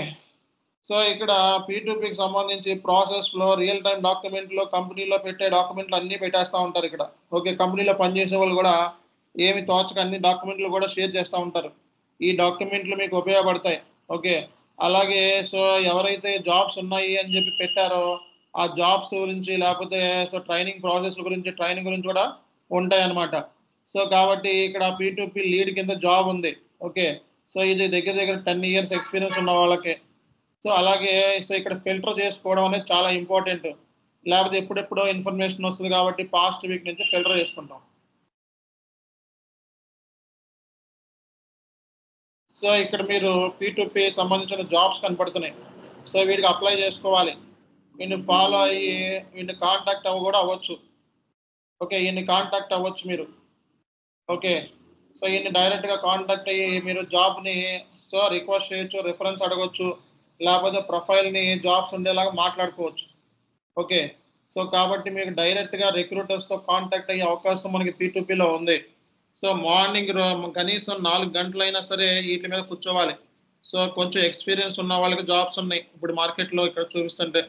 సో ఇక్కడ P2Pకి సంబంధించి ప్రాసెస్లో రియల్ టైం డాక్యుమెంట్లో కంపెనీలో పెట్టే డాక్యుమెంట్లు అన్నీ పెట్టేస్తూ ఉంటారు ఇక్కడ. ఓకే, కంపెనీలో పనిచేసే వాళ్ళు కూడా ఏమి తోచక అన్ని డాక్యుమెంట్లు కూడా షేర్ చేస్తూ ఉంటారు. ఈ డాక్యుమెంట్లు మీకు ఉపయోగపడతాయి. ఓకే, అలాగే సో ఎవరైతే జాబ్స్ ఉన్నాయి అని చెప్పి పెట్టారో ఆ జాబ్స్ గురించి లేకపోతే సో ట్రైనింగ్ గురించి కూడా ఉంటాయి అన్నమాట. సో కాబట్టి ఇక్కడ P2P లీడ్ కింద జాబ్ ఉంది. ఓకే, సో ఇది దగ్గర 10 years ఎక్స్పీరియన్స్ ఉన్న వాళ్ళకి. సో అలాగే సో ఇక్కడ ఫిల్టర్ చేసుకోవడం అనేది చాలా ఇంపార్టెంట్. లేకపోతే ఎప్పుడెప్పుడో ఇన్ఫర్మేషన్ వస్తుంది కాబట్టి పాస్ట్ వీక్ నుంచి ఫిల్టర్ చేసుకుంటాం. సో ఇక్కడ మీరు P2P సంబంధించిన జాబ్స్ కనపడుతున్నాయి. సో వీటికి అప్లై చేసుకోవాలి. వీడిని ఫాలో అయ్యి వీడిని కాంటాక్ట్ కూడా అవ్వచ్చు. ఓకే, ఈయన్ని కాంటాక్ట్ అవ్వచ్చు మీరు. ఓకే, సో ఈయన్ని డైరెక్ట్గా కాంటాక్ట్ అయ్యి మీరు జాబ్ని సో రిక్వెస్ట్ చేయొచ్చు, రిఫరెన్స్ అడగొచ్చు, లేకపోతే ప్రొఫైల్ని జాబ్స్ ఉండేలాగా మాట్లాడుకోవచ్చు. ఓకే, సో కాబట్టి మీకు డైరెక్ట్గా రిక్రూటర్స్తో కాంటాక్ట్ అయ్యే అవకాశం మనకి P2Pలో ఉంది. సో మార్నింగ్ కనీసం 4 గంటలైనా సరే వీటి మీద కూర్చోవాలి. సో కొంచెం ఎక్స్పీరియన్స్ ఉన్న వాళ్ళకి జాబ్స్ ఉన్నాయి ఇప్పుడు మార్కెట్లో ఇక్కడ చూపిస్తుంటే.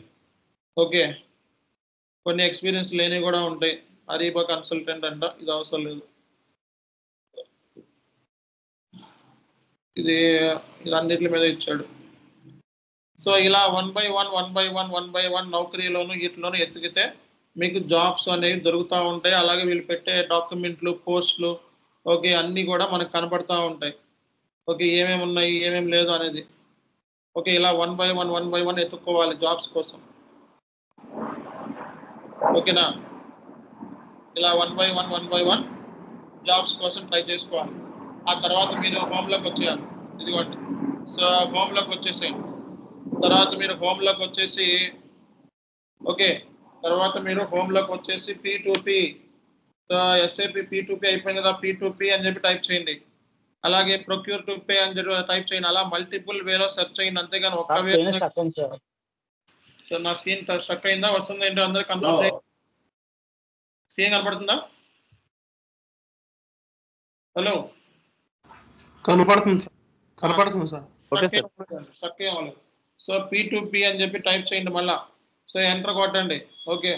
ఓకే, కొన్ని ఎక్స్పీరియన్స్ లేనివి కూడా ఉంటాయి. అరీబా కన్సల్టెంట్ అంట, ఇది అవసరం లేదు. ఇది అన్నిటి మీద ఇచ్చాడు. సో ఇలా 1 by 1 నౌకరీలోను వీటిలోను ఎత్తికితే మీకు జాబ్స్ అనేవి దొరుకుతూ ఉంటాయి. అలాగే వీళ్ళు పెట్టే డాక్యుమెంట్లు, పోస్టులు ఓకే అన్నీ కూడా మనకు కనపడతా ఉంటాయి. ఓకే, ఏమేమి ఉన్నాయి ఏమేమి లేదు అనేది. ఓకే, ఇలా 1 by 1 ఎత్తుక్కోవాలి జాబ్స్ కోసం. ఓకేనా, ఇలా 1 by 1 జాబ్స్ కోసం ట్రై చేసుకోవాలి. ఆ తర్వాత మీరు హోమ్లోకి వచ్చేయాలి. ఇదిగోండి, సో హోమ్లోకి వచ్చేసేయండి. తర్వాత మీరు హోమ్లోకి వచ్చేసి ఓకే, తర్వాత మీరు హోమ్లోకి వచ్చేసి P2P, SAP P2P అయిపోయింది కదా, P2P అని చెప్పి టైప్ చేయండి. అలాగే ప్రొక్యూర్ టు పే అని చెప్పి టైప్ చేయండి. అలా మల్టిపుల్ వేలో సెర్చ్ చేయండి, అంతేగాని ఒక్క వే. సో నా స్క్రీన్ స్ట్రక్ అయిందా, వస్తుంది ఏంటో అందరికి కన్ఫర్మ్ చేయండి. స్క్రీన్ కనపడుతుందా? హలో, కనపడుతుంది సార్, కనపడుతుంది సార్. Okay sir. స్ట్రక్ అవ్వలేదు. సో P2P అని చెప్పి టైప్ చేయండి, మళ్ళా సో ఎంటర్ కొట్టండి. ఓకే,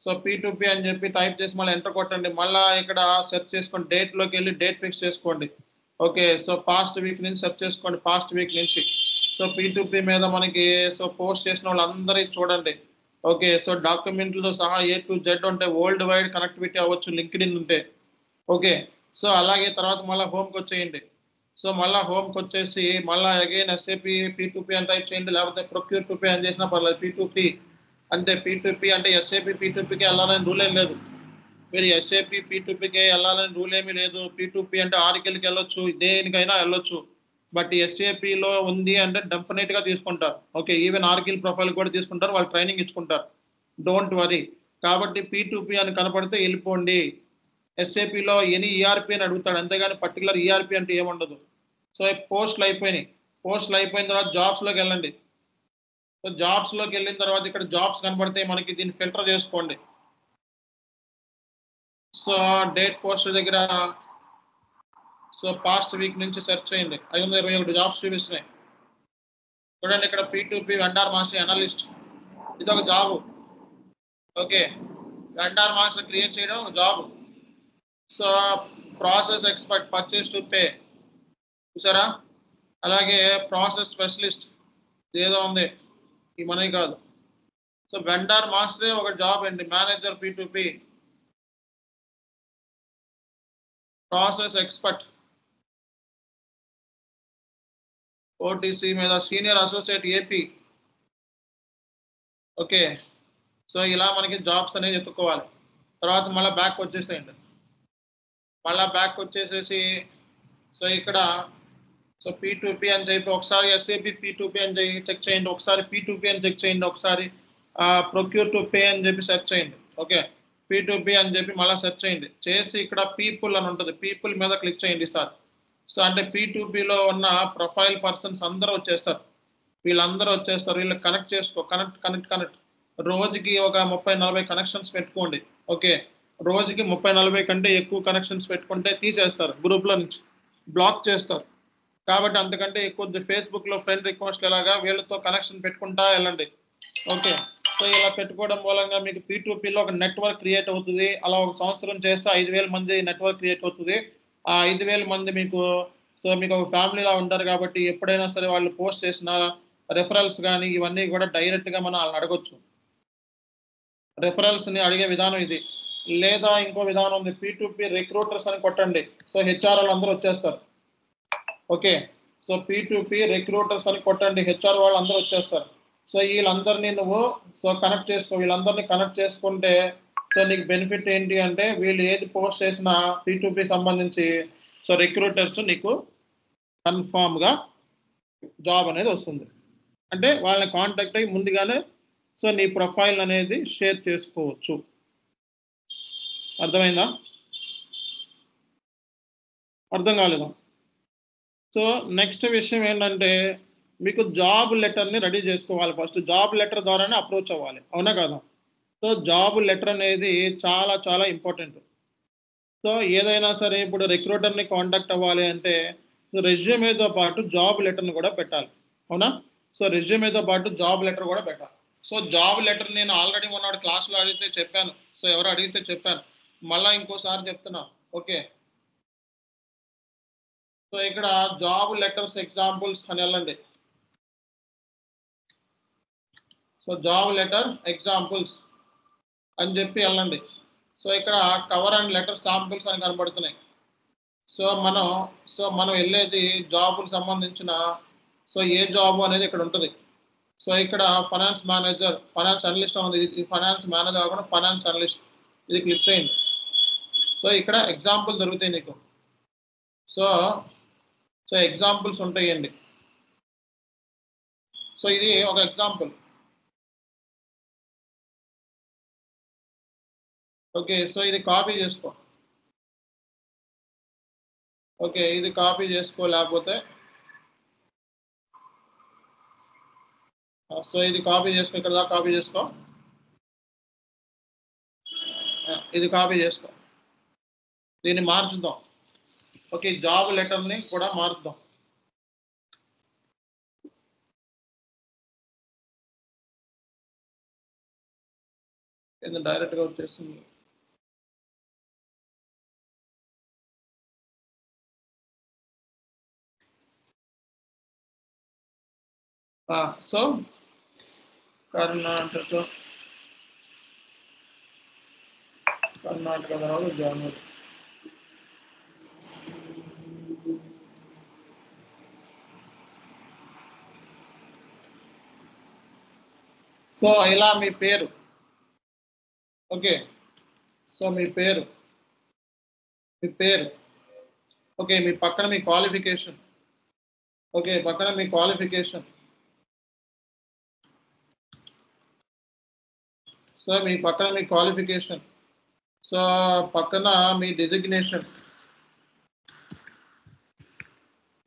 సో P2P అని చెప్పి టైప్ చేసి మళ్ళీ ఎంటర్ కొట్టండి. మళ్ళీ ఇక్కడ సెర్చ్ చేసుకోండి, డేట్లోకి వెళ్ళి డేట్ ఫిక్స్ చేసుకోండి. ఓకే, సో పాస్ట్ వీక్ నుంచి సెర్చ్ చేసుకోండి, పాస్ట్ వీక్ నుంచి. సో P2P మీద మనకి సో పోస్ట్ చేసిన వాళ్ళందరికీ చూడండి. ఓకే, సో డాక్యుమెంట్లతో సహా A to Z ఉంటే, వరల్డ్ వైడ్ కనెక్టివిటీ అవ్వచ్చు లింక్డ్ఇన్ ఉంటే. ఓకే, సో అలాగే తర్వాత మళ్ళీ హోమ్కి వచ్చేయండి. సో మళ్ళీ హోమ్కి వచ్చేసి మళ్ళీ అగైన్ SAP P2P అని టైప్ చేయండి, లేకపోతే ప్రొక్యూర్ టు పే అని చేసినా పర్లేదు. P2P అంతే. P2P అంటే SAP P2Pకి వెళ్ళాలని రూల్ ఏం లేదు. మీరు SAP P2Pకి వెళ్ళాలని రూల్ ఏమీ లేదు. P2P అంటే ఆర్కిల్కి వెళ్ళొచ్చు, దేనికైనా వెళ్ళొచ్చు. బట్ SAPలో ఉంది అంటే డెఫినెట్గా తీసుకుంటారు. ఓకే, ఈవెన్ ఆర్కిల్ ప్రొఫైల్ కూడా తీసుకుంటారు, వాళ్ళు ట్రైనింగ్ ఇచ్చుకుంటారు. Don't worry. కాబట్టి P2P అని కనపడితే వెళ్ళిపోండి. SAPలో ఎనీ ERP అని అడుగుతాడు, అంతేగాని పర్టికులర్ ERP అంటే ఏముండదు. సో పోస్టులు అయిపోయినాయి. పోస్టులు అయిపోయిన తర్వాత జాబ్స్లోకి వెళ్ళండి. సో జాబ్స్లోకి వెళ్ళిన తర్వాత ఇక్కడ జాబ్స్ కనపడితే మనకి దీన్ని ఫిల్టర్ చేసుకోండి. సో డేట్ పోస్ట్ దగ్గర సో పాస్ట్ వీక్ నుంచి సెర్చ్ చేయండి. 521 జాబ్స్ చూపిస్తున్నాయి చూడండి. ఇక్కడ P2P వెండార్ మాస్టర్ అనలిస్ట్, ఇది ఒక job. Okay, vendor master create చేయడం ఒక job. So process expert, purchase to pay చూసారా. అలాగే ప్రాసెస్ స్పెషలిస్ట్ ఏదో ఉంది, ఈ మనీ కాదు. సో వెండార్ మాస్టరే ఒక జాబ్ అండి. Manager P2P, process expert, OTC మీద senior associate AP. Okay, so ఇలా మనకి జాబ్స్ అనేది ఎత్తుకోవాలి. తర్వాత మళ్ళీ బ్యాక్ వచ్చేసేయండి. మళ్ళీ బ్యాక్ వచ్చేసేసి సో ఇక్కడ సో P2P అని చెప్పి ఒకసారి SAP P2P అని చెక్ చేయండి, ఒకసారి P2P అని చెక్ చేయండి, ఒకసారి ప్రొక్యూర్ టు పే అని చెప్పి సెర్చ్ చేయండి. ఓకే, P2P అని చెప్పి మళ్ళీ సెర్చ్ చేయండి. చేసి ఇక్కడ పీపుల్ అని ఉంటుంది, పీపుల్ మీద క్లిక్ చేయండి సార్. సో అంటే P2Pలో ఉన్న ప్రొఫైల్ పర్సన్స్ అందరూ వచ్చేస్తారు. వీళ్ళందరూ వచ్చేస్తారు. వీళ్ళు కనెక్ట్ చేసుకో, కనెక్ట్ రోజుకి ఒక 30-40 కనెక్షన్స్ పెట్టుకోండి. ఓకే, రోజుకి 30-40 కంటే ఎక్కువ కనెక్షన్స్ పెట్టుకుంటే తీసేస్తారు, గ్రూప్లో నుంచి బ్లాక్ చేస్తారు. కాబట్టి అంతకంటే ఎక్కువ ఫేస్బుక్లో ఫ్రెండ్ రిక్వెస్ట్ ఎలాగా వీళ్ళతో కనెక్షన్ పెట్టుకుంటా వెళ్ళండి. ఓకే, సో ఇలా పెట్టుకోవడం మూలంగా మీకు P2Pలో ఒక నెట్వర్క్ క్రియేట్ అవుతుంది. అలా ఒక సంవత్సరం చేస్తే 5,000 మంది నెట్వర్క్ క్రియేట్ అవుతుంది. ఆ 5,000 మంది మీకు సో మీకు ఒక ఫ్యామిలీలా ఉంటారు. కాబట్టి ఎప్పుడైనా సరే వాళ్ళు పోస్ట్ చేసిన రెఫరల్స్ కానీ ఇవన్నీ కూడా డైరెక్ట్గా మనం వాళ్ళని అడగొచ్చు. రెఫరల్స్ని అడిగే విధానం ఇది. లేదా ఇంకో విధానం ఉంది, P2P రిక్రూటర్స్ అని కొట్టండి. సో HR వాళ్ళందరూ వచ్చేస్తారు. ఓకే, సో P2P రిక్రూటర్స్ అని కొట్టండి, HR వాళ్ళు అందరూ వచ్చేస్తారు. సో వీళ్ళందరినీ నువ్వు సో కనెక్ట్ చేసుకో. వీళ్ళందరినీ కనెక్ట్ చేసుకుంటే సో నీకు బెనిఫిట్ ఏంటి అంటే వీళ్ళు ఏది పోస్ట్ చేసినా P2P సంబంధించి సో రిక్రూటర్స్ నీకు కన్ఫామ్గా జాబ్ అనేది వస్తుంది. అంటే వాళ్ళని కాంటాక్ట్ అయ్యి ముందుగానే సో నీ ప్రొఫైల్ అనేది షేర్ చేసుకోవచ్చు. అర్థమైందా? అర్థం కాలేదు. సో నెక్స్ట్ విషయం ఏంటంటే మీకు జాబ్ లెటర్ని రెడీ చేసుకోవాలి. ఫస్ట్ జాబ్ లెటర్ ద్వారానే అప్రోచ్ అవ్వాలి, అవునా కదా? సో జాబ్ లెటర్ అనేది చాలా చాలా ఇంపార్టెంట్. సో ఏదైనా సరే ఇప్పుడు రిక్రూటర్ని కాంటాక్ట్ అవ్వాలి అంటే రెజ్యూమేతో పాటు జాబ్ లెటర్ని కూడా పెట్టాలి, అవునా? సో రెజ్యూమేతో పాటు జాబ్ లెటర్ కూడా పెట్టాలి. సో జాబ్ లెటర్ నేను ఆల్రెడీ మొన్నటి క్లాస్లో అడిగితే చెప్పాను. సో ఎవరు అడిగితే చెప్పాను, మళ్ళీ ఇంకోసారి చెప్తున్నా. ఓకే, సో ఇక్కడ జాబ్ లెటర్స్ ఎగ్జాంపుల్స్ అని వెళ్ళండి. సో జాబ్ లెటర్ ఎగ్జాంపుల్స్ అని చెప్పి వెళ్ళండి. సో ఇక్కడ కవర్ అండ్ లెటర్ శాంపుల్స్ అని కనబడుతున్నాయి. సో మనం వెళ్ళేది జాబ్కు సంబంధించిన సో ఏ జాబ్ అనేది ఇక్కడ ఉంటుంది. సో ఇక్కడ ఫైనాన్స్ మేనేజర్, ఫైనాన్స్ అనలిస్ట్ ఉంది. ఇది ఫైనాన్స్ మేనేజర్ కాకుండా ఫైనాన్స్ అనలిస్ట్, ఇది క్లిక్ చేయండి. సో ఇక్కడ ఎగ్జాంపుల్ దొరుకుతాయి నీకు. సో ఎగ్జాంపుల్స్ ఉంటాయండి. సో ఇది ఒక ఎగ్జాంపుల్. ఓకే, సో ఇది కాపీ చేసుకో. ఓకే, ఇది కాపీ చేసుకో, లేకపోతే సో ఇది కాపీ చేసుకో, ఇక్కడ దాకా కాపీ చేసుకో, ఇది కాపీ చేసుకో. దీన్ని మార్చుదాం. ఓకే, జాబ్ లెటర్ని కూడా మార్చుదాం. కింద డైరెక్ట్గా వచ్చేస్తుంది. సో కర్ణాటక తర్వాత జనవరి. సో ఇలా మీ పేరు. ఓకే, సో మీ పేరు. ఓకే, మీ పక్కన మీ క్వాలిఫికేషన్. ఓకే, పక్కన మీ క్వాలిఫికేషన్. సో మీ పక్కన మీ క్వాలిఫికేషన్. సో పక్కన మీ డిజిగ్నేషన్.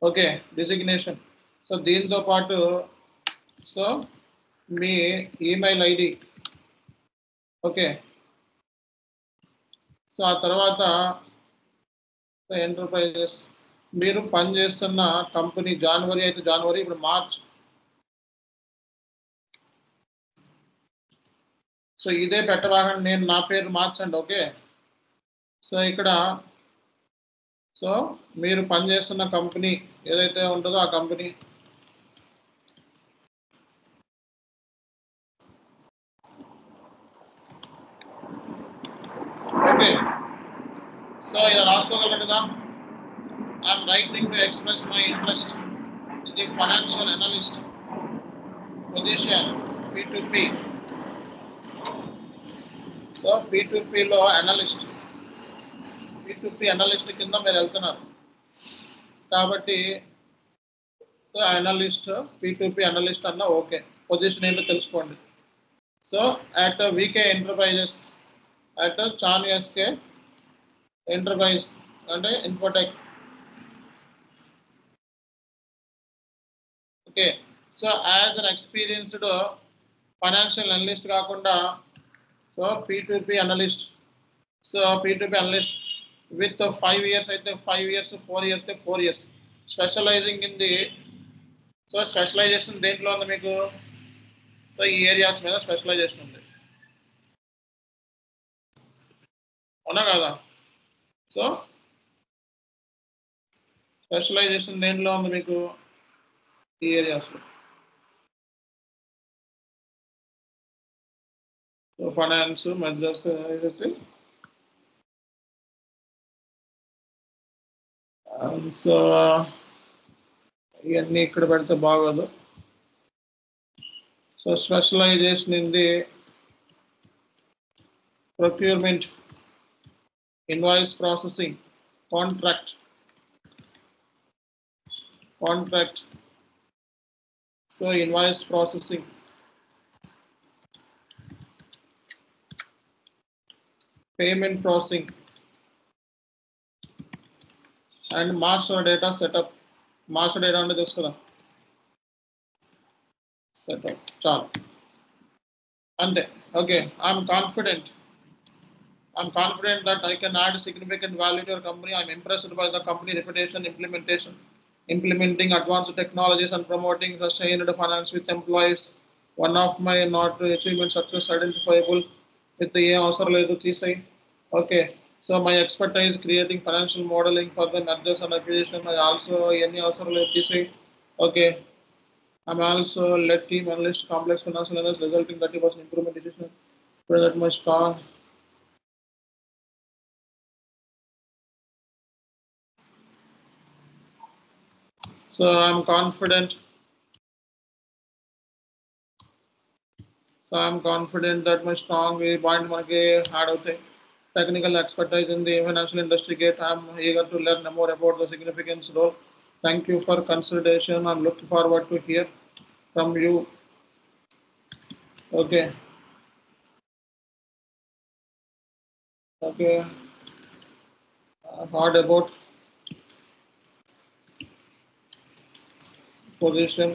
Okay, designation. సో దీంతో పాటు సో మీ ఈమెయిల్ ఐడి. ఓకే, సో ఆ తర్వాత ఎంటర్ప్రైజెస్, మీరు పనిచేస్తున్న కంపెనీ జనవరి అయితే జనవరి, ఇప్పుడు మార్చ్. సో ఇదే పెట్టవాగండి, నేను నా పేరు మార్చండి. ఓకే, సో ఇక్కడ సో మీరు పనిచేస్తున్న కంపెనీ ఏదైతే ఉంటుందో ఆ కంపెనీ. ఓకే, సో ఇది రాసుకోగలరు కదా. I'm writing to express my interest in the financial analyst position P2P. So P2Pలో అనలిస్ట్, P2P అనలిస్ట్ కింద మీరు వెళ్తున్నారు కాబట్టి సో అనలిస్ట్, P2P అనలిస్ట్ అన్న ఓకే. పొజిషన్ ఏంటో తెలుసుకోండి. So at VK enterprises, at చాన్ SK ఎంటర్ప్రైజ్ అంటే Infotech. Okay, so as an experienced financial analyst కాకుండా so P2P analyst. So P2P analyst with 5 years అయితే 5 years, 4 years అయితే 4 years. Specialising in the, so specialisation దేంట్లో ఉంది మీకు? So ఈ areas మీద స్పెషలైజేషన్ ఉంది, అవునా కదా? సో స్పెషలైజేషన్ దేంట్లో ఉంది మీకు? ఈ ఏరియాస్లో. సో ఫైనాన్స్, మెజర్స్, సో ఇవన్నీ ఇక్కడ పెడితే బాగోదు. So specialisation in the procurement, invoice processing, contract, so invoice processing, payment processing, and master data setup. Master data అంటే తెలుసు కదా, సెటప్ చాలు అంతే. Okay, I'm confident that I can add significant value to your company. I'm impressed by the company reputation, implementing advanced technologies and promoting sustainable finance with employees. One of my not achievement success identifiable with the అవసరం లేదు తీసేయి. Okay, so my expertise creating financial modeling for the mergers and acquisition. I also any అవసరం లేదు తీసేయి. Okay, I'm also led team analyst complex financial analysis resulting 30% improvement decision. That my strong. So I'm confident that my strong point మనకి add అవుతాయి. Technical expertise in the financial industry gate. I'm eager to learn more about the significance role. Thank you for consideration. I'm looking forward to hear from you. Okay. Hard about position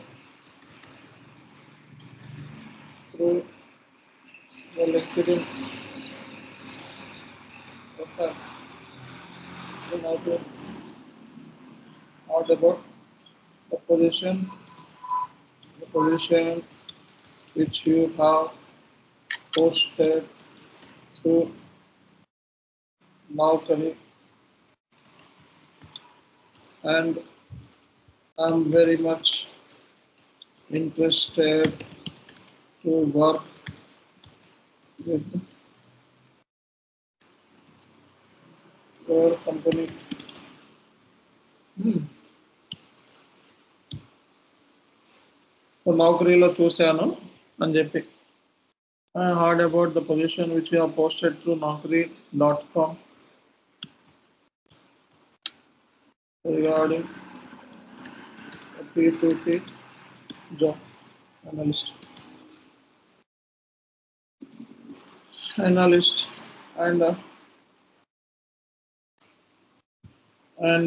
through the experience. Okay. Hard about the position which you have posted through Naukri, and I'm very much interested to work with your company. So నౌకరీలో చూశాను అని చెప్పి. I heard about the position which you have posted through naukri.com regarding a P2P job analyst, and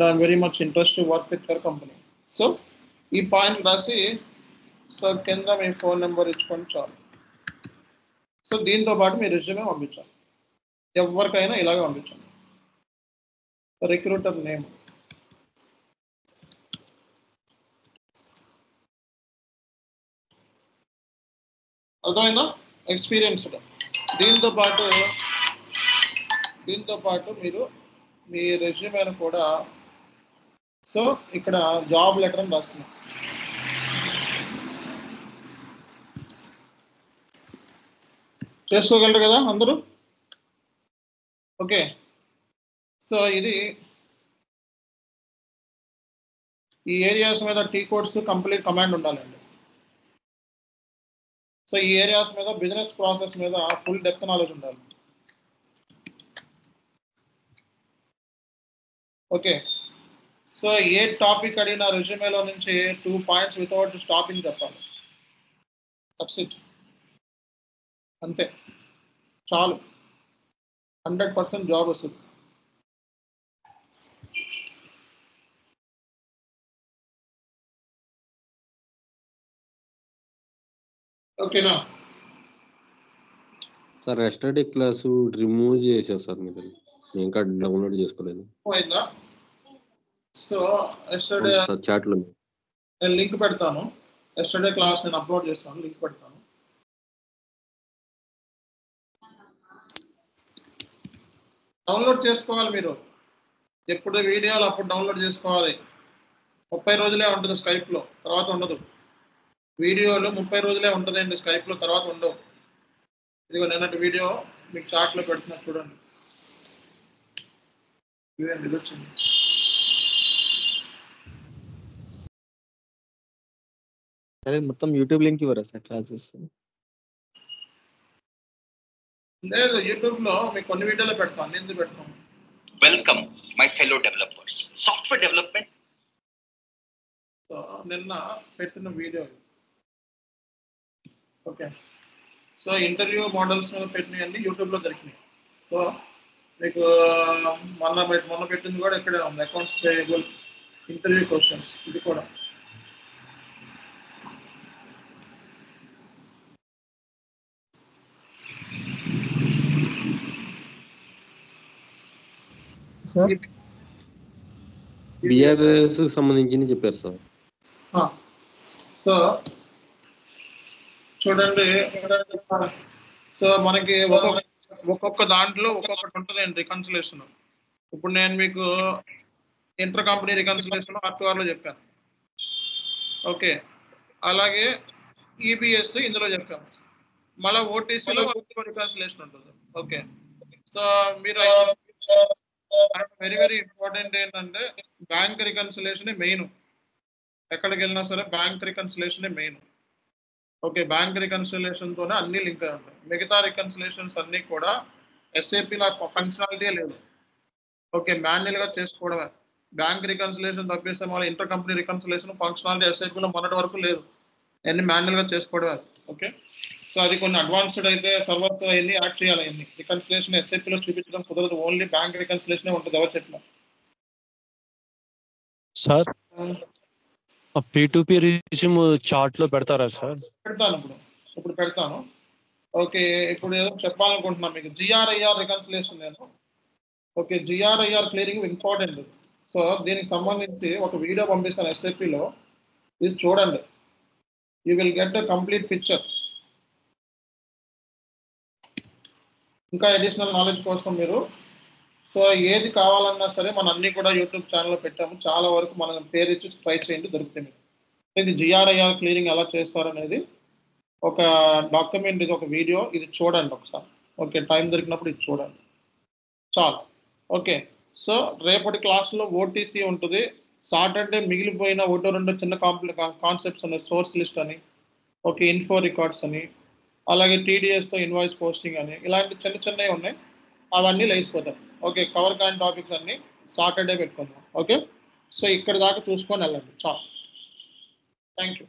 I'm very much interested to work with your company. So ఈ point రాసి so కింద మీ phone number ఇచ్చుకొని చాలు. So దీంతో పాటు మీ resume పంపించాలి, ఎవరికైనా ఇలాగే పంపించాలి. రిక్రూటర్ నేమ్, అర్థమైందా, ఎక్స్పీరియన్స్డ్. దీంతో పాటు మీరు మీ రెజ్యూమేను కూడా సో ఇక్కడ జాబ్ లెటర్ అని రాస్తున్నాం. చేసుకోగలరు కదా అందరూ? ఓకే, సో ఇది ఈ ఏరియాస్ మీద టీ కోడ్స్ కంప్లీట్ కమాండ్ ఉండాలండి. సో ఈ ఏరియాస్ మీద బిజినెస్ ప్రాసెస్ మీద ఫుల్ డెప్త్ నాలెడ్జ్ ఉండాలి. ఓకే, సో ఏ టాపిక్ అడిగిన రెజ్యూమేలో నుంచి 2 పాయింట్స్ వితౌట్ స్టాపింగ్ చెప్పాలి. దట్స్ ఇట్, అంతే చాలు, 100% జాబ్ వస్తుంది. ఓకేనా సార్? ఎస్టర్డే క్లాసు రిమూవ్ చేశారు సార్, మీరు నేను ఇంకా డౌన్లోడ్ చేసుకోలేదు. పోయిందా? సో ఎస్టర్డే సార్ చాట్లో నేను లింక్ పెడతాను. ఎస్టర్డే క్లాస్ నేను అప్లోడ్ చేస్తాను, లింక్ పెడతాను. డౌన్లోడ్ చేసుకోవాలి మీరు, ఎప్పుడు వీడియోలు అప్పుడు డౌన్లోడ్ చేసుకోవాలి. 30 రోజులే ఉంటుంది స్కైప్లో, తర్వాత ఉండదు. వీడియోలు 30 రోజులే ఉంటుందండి స్కైప్లో, తర్వాత ఉండవు. ఇదిగో నిన్నటి వీడియో మీకు చాట్లో పెడుతున్నా చూడండి. ఇది వచ్చింది. మొత్తం యూట్యూబ్ లింక్ ఇవ్వరా సార్ క్లాసెస్? లేదు, యూట్యూబ్లో మీకు కొన్ని వీడియోలో పెడతాను, ఎందుకు పెడతాను. Welcome, my fellow developers. Software development. So నిన్న పెట్టిన video. Okay, so interview models మీద పెట్టినాయండి, యూట్యూబ్లో దొరికినాయి. సో మీకు మొన్న పెట్టింది కూడా ఇక్కడే ఉంది, అకౌంట్స్ పేయబుల్ ఇంటర్వ్యూ క్వశ్చన్స్. ఇది కూడా సార్ బిఆర్ఎస్ సంబంధించింది చెప్పారు సార్. సో చూడండి, సో మనకి ఒక్కొక్క దాంట్లో ఒక్కొక్కటి ఉంటుందండి రికన్సిలేషన్. ఇప్పుడు నేను మీకు ఇంటర్ కంపెనీ రికన్సిలేషన్ R2R లో చెప్పాను. ఓకే, అలాగే ఈబిఎస్ ఇందులో చెప్పాను. మళ్ళీ ఓటీసీలో రికన్సిలేషన్ ఉంటుంది. ఓకే, సో మీరు వెరీ వెరీ ఇంపార్టెంట్ ఏంటంటే బ్యాంక్ రికన్సిలేషన్ మెయిన్. ఎక్కడికి వెళ్ళినా సరే bank reconciliation main. Okay, bank రికన్సిలేషన్తోనే అన్ని లింక్ అయి ఉంటాయి. మిగతా రికన్సిలేషన్స్ అన్నీ కూడా ఎస్ఏపీలో ఫంక్షనాలిటీ లేదు. ఓకే, మాన్యువల్గా చేసుకోవడమే. బ్యాంక్ రికన్సిలేషన్ తప్పిస్తే మళ్ళీ ఇంటర్ కంపెనీ రికన్సిలేషన్ ఫంక్షనాలిటీ ఎస్ఏపీలో మొన్నటి వరకు లేదు, అన్ని మాన్యువల్గా చేసుకోవడమే. ఓకే, సో అది కొన్ని అడ్వాన్స్డ్ అయితే సర్వర్స్ అవన్నీ యాడ్ చేయాలి. అన్ని రికన్సిలేషన్ ఎస్ఏపీలో చూపించడం కుదరదు, ఓన్లీ బ్యాంక్ రికన్సిలేషనే ఉంటుంది. ఎవరు చెప్పిన సార్ P2P రిజ్యూమ్ చార్ట్ లో పెడతారా సార్? పెడతాను, ఇప్పుడు పెడతాను. ఓకే, ఇప్పుడు ఏదో చెప్పాలనుకుంటున్నాను మీకు జిఆర్ఐఆర్ రికన్సిలేషన్ నేను. Okay, GRIR clearing important. So దీనికి సంబంధించి ఒక వీడియో పంపిస్తాను ఎస్ఏపీలో, ఇది చూడండి. You will get a complete picture. ఇంకా అడిషనల్ నాలెడ్జ్ కోసం మీరు సో ఏది కావాలన్నా సరే మన అన్ని కూడా యూట్యూబ్ ఛానల్లో పెట్టాము. చాలా వరకు మనం పేరు ఇచ్చి ట్రై చేయండి, దొరుకుతుంది. ఇది జిఆర్ఐఆర్ క్లియరింగ్ ఎలా చేస్తారనేది ఒక డాక్యుమెంట్, ఇది ఒక వీడియో, ఇది చూడండి ఒకసారి. ఓకే, టైం దొరికినప్పుడు ఇది చూడండి చాలు. ఓకే, సో రేపటి క్లాస్లో ఓటీసీ ఉంటుంది. సాటర్డే మిగిలిపోయిన ఒకటో రెండో చిన్న కాన్సెప్ట్స్ ఉన్నాయి. సోర్స్ లిస్ట్ అని, ఓకే, ఇన్ఫో రికార్డ్స్ అని, అలాగే టీడీఎస్తో ఇన్వాయిస్ పోస్టింగ్ అని, ఇలాంటి చిన్న చిన్నవి ఉన్నాయి. అవన్నీ లేచిపోతాయి. ఓకే, కవర్ కాని టాపిక్స్ అన్ని సాటర్డే పెట్టుకుందాం. ఓకే, సో ఇక్కడ దాకా చూసుకొని వెళ్ళండి చాలు. Thank you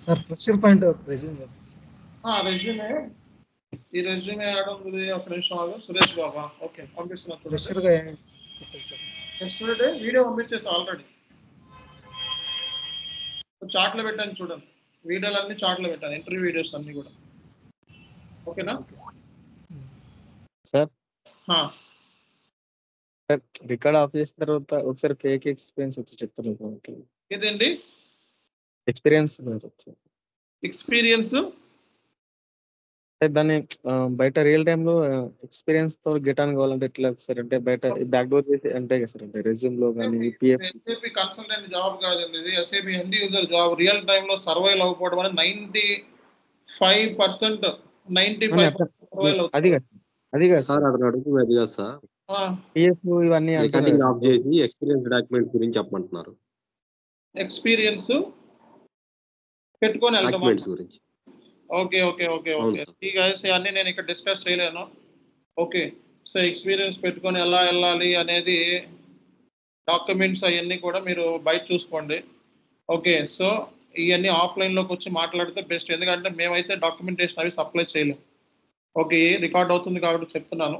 sir. Fresher point resume ఈ రెజ్యూమే ఆడుంది. ఒక నిమిషం ఆగు. సురేష్ బాబా, ఓకే పంపిస్తున్నా. ఫ్రెషర్గా ఎస్టర్డే వీడియో పంపించేసి ఆల్రెడీ చాట్లో పెట్టాను చూడండి. వీడియోలు అన్ని చాట్లో పెట్టాను, ఇంటర్వ్యూ వీడియోస్ అన్ని కూడా. ఓకేనా సార్? సార్ రికార్డ్ ఆఫ్ చేసిన తర్వాత ఒకసారి ఫేక్ ఎక్స్పీరియన్స్ వచ్చి చెప్తాను. ఇదేంటి ఎక్స్పీరియన్స్ సార్? ఎక్స్పీరియన్స్ దాన్ని బయట రియల్ టైమ్ లో ఎక్స్పీరియన్స్ తో గెట్ ఆన్ కావాలంటే ఎట్లా సార్? అంటే బయట బ్యాక్ డోర్ చేసి అంటే కదా సార్, అంటే రెజ్యూమ్ లో కానీ పిఎఫ్ ఎస్ఏపీ కన్సల్టెంట్ జాబ్ కాదండి ఇది. SAP end user job. Real time లో సర్వైవ్ అవ్వకపోవడం అనేది 95%, 95% అది కాదు సార్ అతను అడుగుతుంది అది కాదు సార్. పిఎఫ్ ఇవన్నీ రికార్డింగ్ ఆఫ్ చేసి ఎక్స్పీరియన్స్ డాక్యుమెంట్ గురించి చెప్పమంటున్నారు. ఎక్స్పీరియన్స్ పెట్టుకొని వెళ్తాం డాక్యుమెంట్స్ గురించి. ఓకే ఓకే ఓకే ఓకే ఈ గైస్ అన్ని నేను ఇక్కడ డిస్కస్ చేయలేను. ఓకే, సో ఎక్స్పీరియన్స్ పెట్టుకొని ఎలా వెళ్ళాలి అనేది డాక్యుమెంట్స్ అవన్నీ కూడా మీరు బయట చూసుకోండి. ఓకే, సో ఇవన్నీ ఆఫ్లైన్లోకి వచ్చి మాట్లాడితే బెస్ట్. ఎందుకంటే మేమైతే డాక్యుమెంటేషన్ అవి సప్లై చేయలేము. ఓకే, రికార్డ్ అవుతుంది కాబట్టి చెప్తున్నాను.